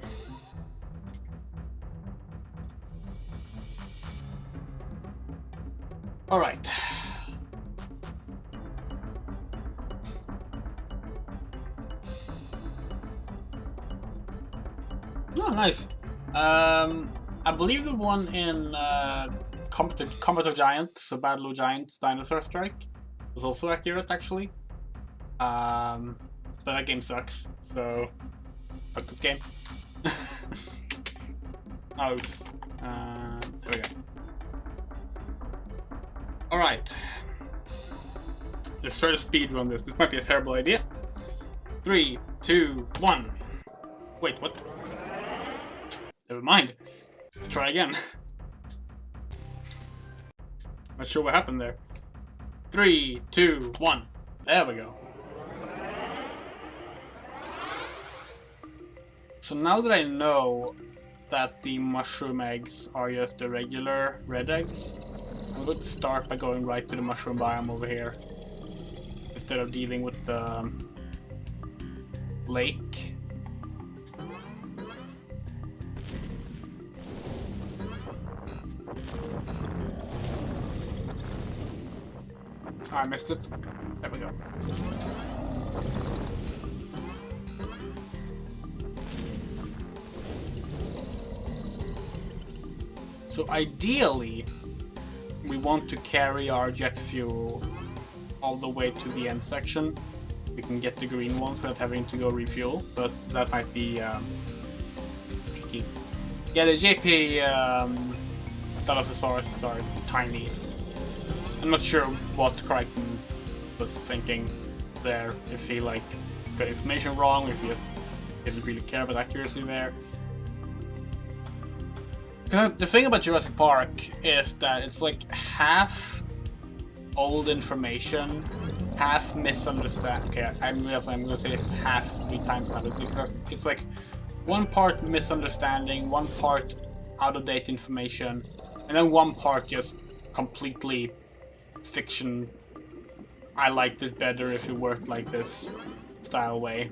Oh, nice. I believe the one in Combat of Giants, so Battle of Giants, Dinosaur Strike, was also accurate, actually. But that game sucks, so a good game. Oh, oops. So we go. Alright. Let's try to speedrun this. This might be a terrible idea. 3, 2, 1. Wait, what? Never mind. Let's try again. Not sure what happened there. 3, 2, 1. There we go. So now that I know that the mushroom eggs are just the regular red eggs, I'm going to start by going right to the mushroom biome over here, instead of dealing with the lake. I missed it. There we go. So ideally, we want to carry our jet fuel all the way to the end section. We can get the green ones without having to go refuel, but that might be tricky. Yeah, the JP Dilophosaurus are tiny. I'm not sure what Crichton was thinking there, if he like got information wrong, if he just didn't really care about accuracy there. The thing about Jurassic Park is that it's like half old information, half misunderstanding. Okay, I'm gonna say it's half 3 times now. It's like one part misunderstanding, one part out-of-date information, and then one part just completely fiction. I liked it better if it worked like this style way.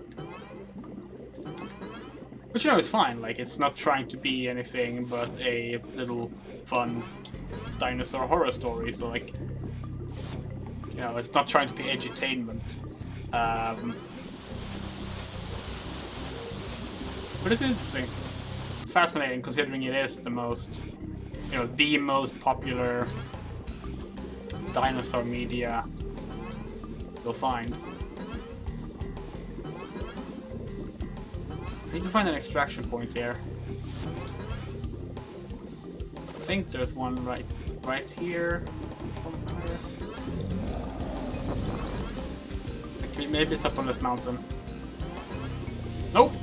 Which, you know, is fine. Like, it's not trying to be anything but a little fun dinosaur horror story. So, like, you know, it's not trying to be edutainment. But it's interesting. It's fascinating, considering it is the most, you know, the most popular dinosaur media you'll find. I need to find an extraction point here. I think there's one right here. Okay, maybe it's up on this mountain. Nope.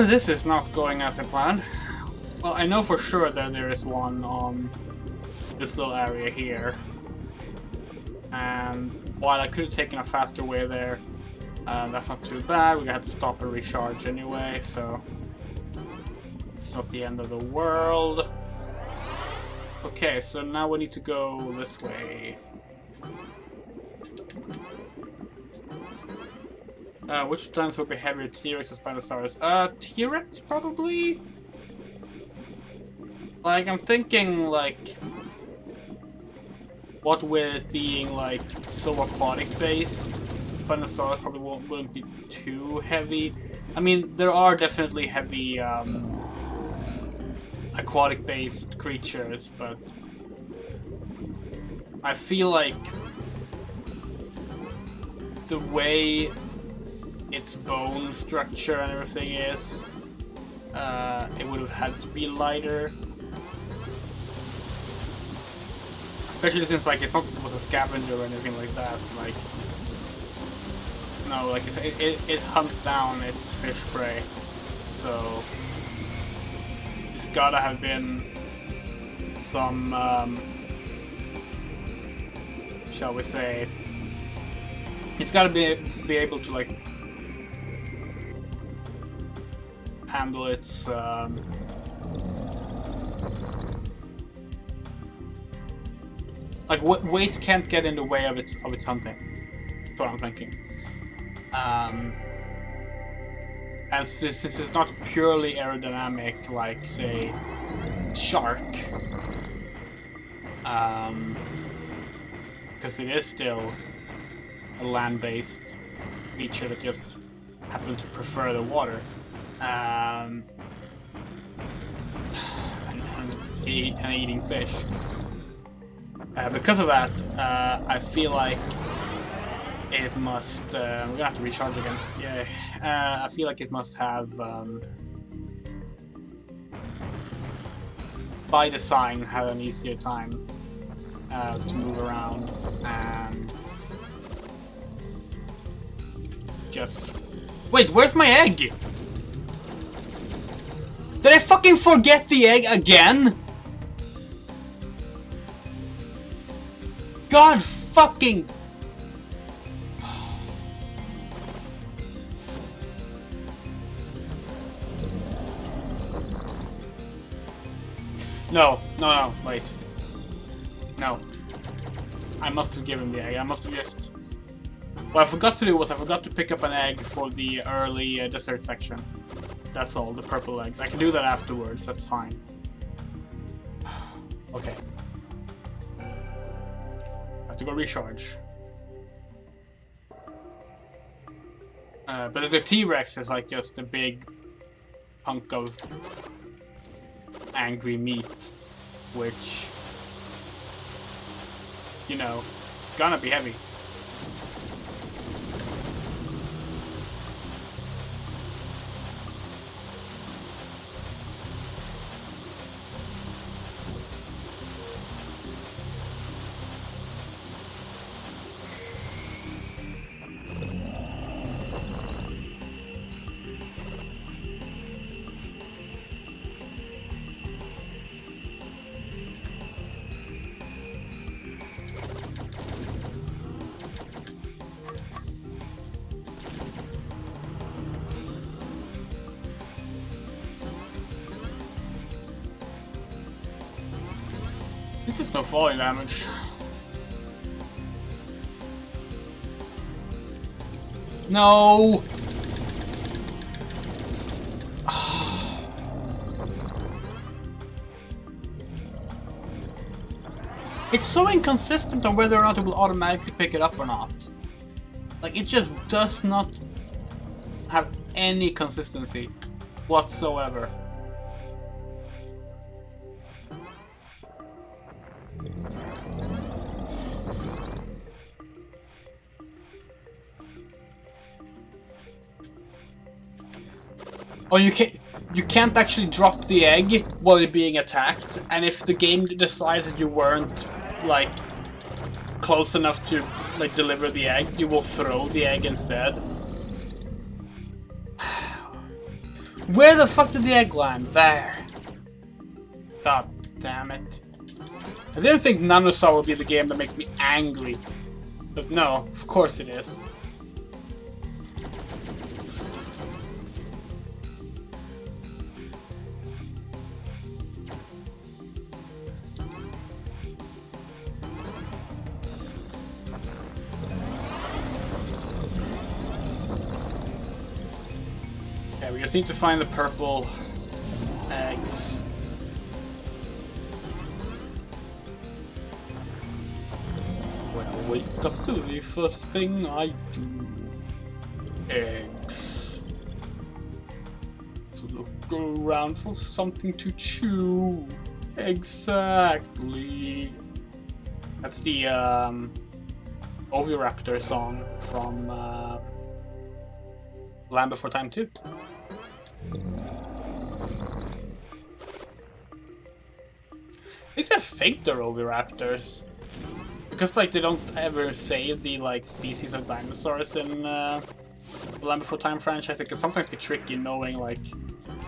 This is not going as I planned. Well, I know for sure that there is one on this little area here. And while I could have taken a faster way there, that's not too bad. We're gonna have to stop and recharge anyway, so it's not the end of the world. Okay, so now we need to go this way. Which dinosaur would be heavier, T-Rex or Spinosaurus? T-Rex probably? Like, I'm thinking, like, what with it being, like, so aquatic based, Spinosaurus probably wouldn't be too heavy. I mean, there are definitely heavy, aquatic based creatures, but I feel like the way its bone structure and everything is, it would have had to be lighter. Especially since, like, it's not like it was a scavenger or anything like that. Like, no, like, it hunts down its fish prey. So, there's gotta have been some, shall we say, it's gotta be able to, like, handle its, Like weight can't get in the way of its hunting. That's what I'm thinking. And since it's not purely aerodynamic, like say shark, because it is still a land-based creature that just happen to prefer the water, and eating fish. Because of that, I feel like it must. We're gonna have to recharge again. Yeah, I feel like it must have, by design, had an easier time to move around and just. Wait, where's my egg? Did I fucking forget the egg again? God fucking. No, wait. No. I must have given the egg. I must have just. What I forgot to do was I forgot to pick up an egg for the early dessert section. That's all, the purple eggs. I can do that afterwards, that's fine. Okay. I have to go recharge. But the T-Rex is like just a big hunk of angry meat, which, you know, it's gonna be heavy. This is no falling damage. No! It's so inconsistent on whether or not it will automatically pick it up or not. Like, it just does not have any consistency whatsoever. Oh, you can't actually drop the egg while you're being attacked, and if the game decides that you weren't, like, close enough to, like, deliver the egg, you will throw the egg instead. Where the fuck did the egg land? There. God damn it. I didn't think Nanosaur would be the game that makes me angry. But no, of course it is. Okay, we just need to find the purple eggs. When I wake up, the first thing I do, eggs. To look around for something to chew. Exactly. That's the Oviraptor song from Land Before Time 2. At least I think they're Oviraptors. Because, like, they don't ever save the, like, species of dinosaurs in the Land Before Time franchise. It can sometimes be tricky knowing, like,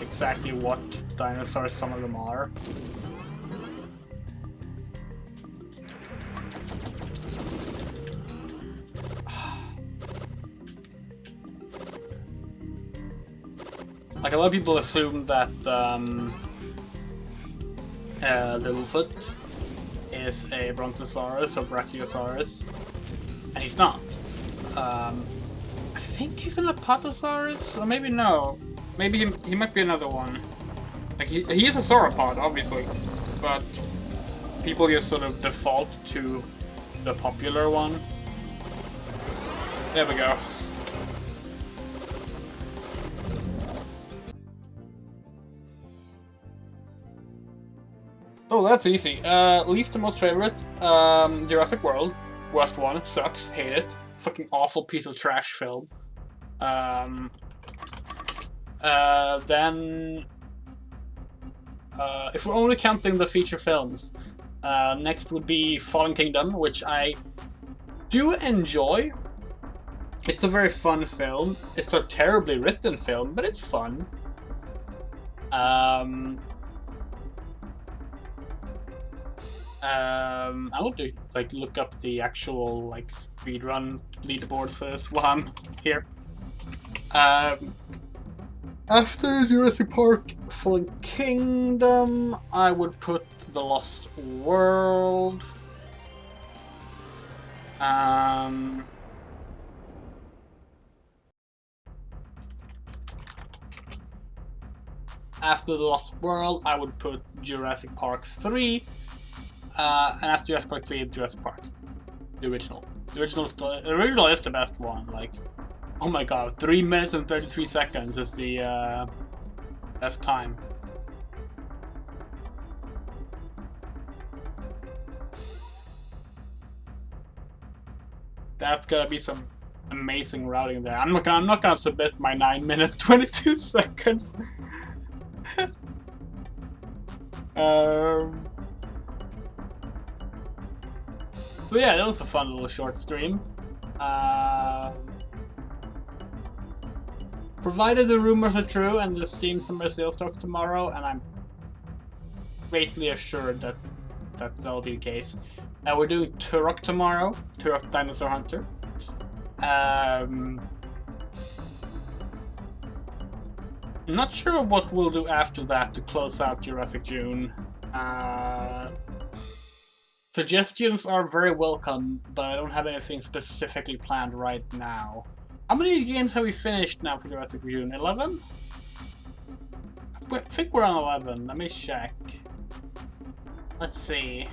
exactly what dinosaurs some of them are. Like, a lot of people assume that Littlefoot is a Brontosaurus or Brachiosaurus, and he's not. I think he's an Apatosaurus, or maybe no. Maybe he might be another one. Like he is a sauropod, obviously, but people just sort of default to the popular one. There we go. Oh, that's easy. Least to most favorite, Jurassic World. Worst one, sucks, hate it. Fucking awful piece of trash film. Then, if we're only counting the feature films, next would be Fallen Kingdom, which I do enjoy. It's a very fun film. It's a terribly written film, but it's fun. I want to like look up the actual like speedrun leaderboards for this while I'm here. After Jurassic Park Fallen Kingdom, I would put The Lost World. After The Lost World, I would put Jurassic Park 3. And after Jurassic Park 3, Jurassic Park. The original. The original is the best one. Like, oh my god, 3 minutes and 33 seconds is the best time. That's gotta be some amazing routing there. I'm not gonna submit my 9 minutes 22 seconds. But yeah, that was a fun little short stream. Provided the rumors are true and the Steam Summer Sale starts tomorrow, and I'm greatly assured that that'll be the case. We're doing Turok tomorrow, Turok Dinosaur Hunter. I'm not sure what we'll do after that to close out Jurassic June. Suggestions are very welcome, but I don't have anything specifically planned right now. How many games have we finished now for Jurassic June? 11? I think we're on 11. Let me check. Let's see.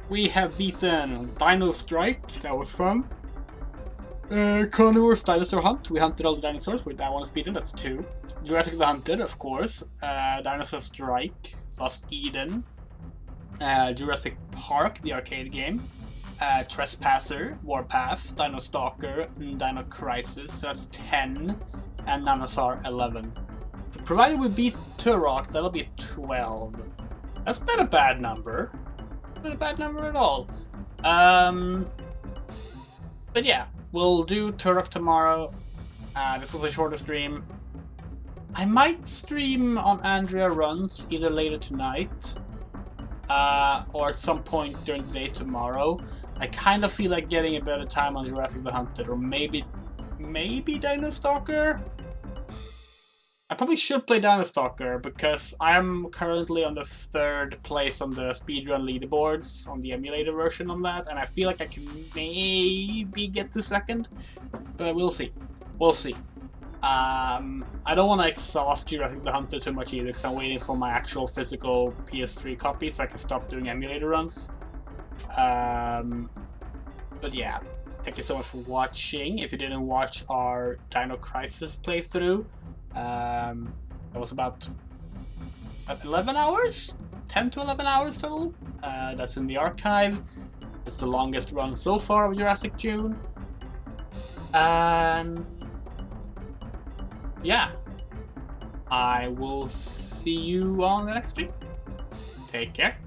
We have beaten Dino Strike, that was fun. Carnivore's Dinosaur Hunt, we hunted all the dinosaurs, that one is beaten, that's 2. Jurassic the Hunted, of course. Dinosaur Strike, Lost Eden. Jurassic Park, the arcade game. Trespasser, Warpath, Dino Stalker, Dino Crisis, so that's 10. And Nanosaur, 11. So provided we beat Turok, that'll be 12. That's not a bad number. Not a bad number at all. But yeah, we'll do Turok tomorrow. This was a shorter stream. I might stream on Andrea Runs either later tonight or at some point during the day tomorrow. I kind of feel like getting a better time on Jurassic the Hunted, or maybe Dino Stalker. I probably should play Dino Stalker because I am currently on the 3rd place on the speedrun leaderboards on the emulator version on that, and I feel like I can maybe get to 2nd, but we'll see. We'll see. I don't want to exhaust Jurassic the Hunter too much either because I'm waiting for my actual physical PS3 copy so I can stop doing emulator runs. But yeah, thank you so much for watching. If you didn't watch our Dino Crisis playthrough, that was about 11 hours? 10 to 11 hours total. That's in the archive. It's the longest run so far of Jurassic June. And yeah, I will see you on the next stream. Take care.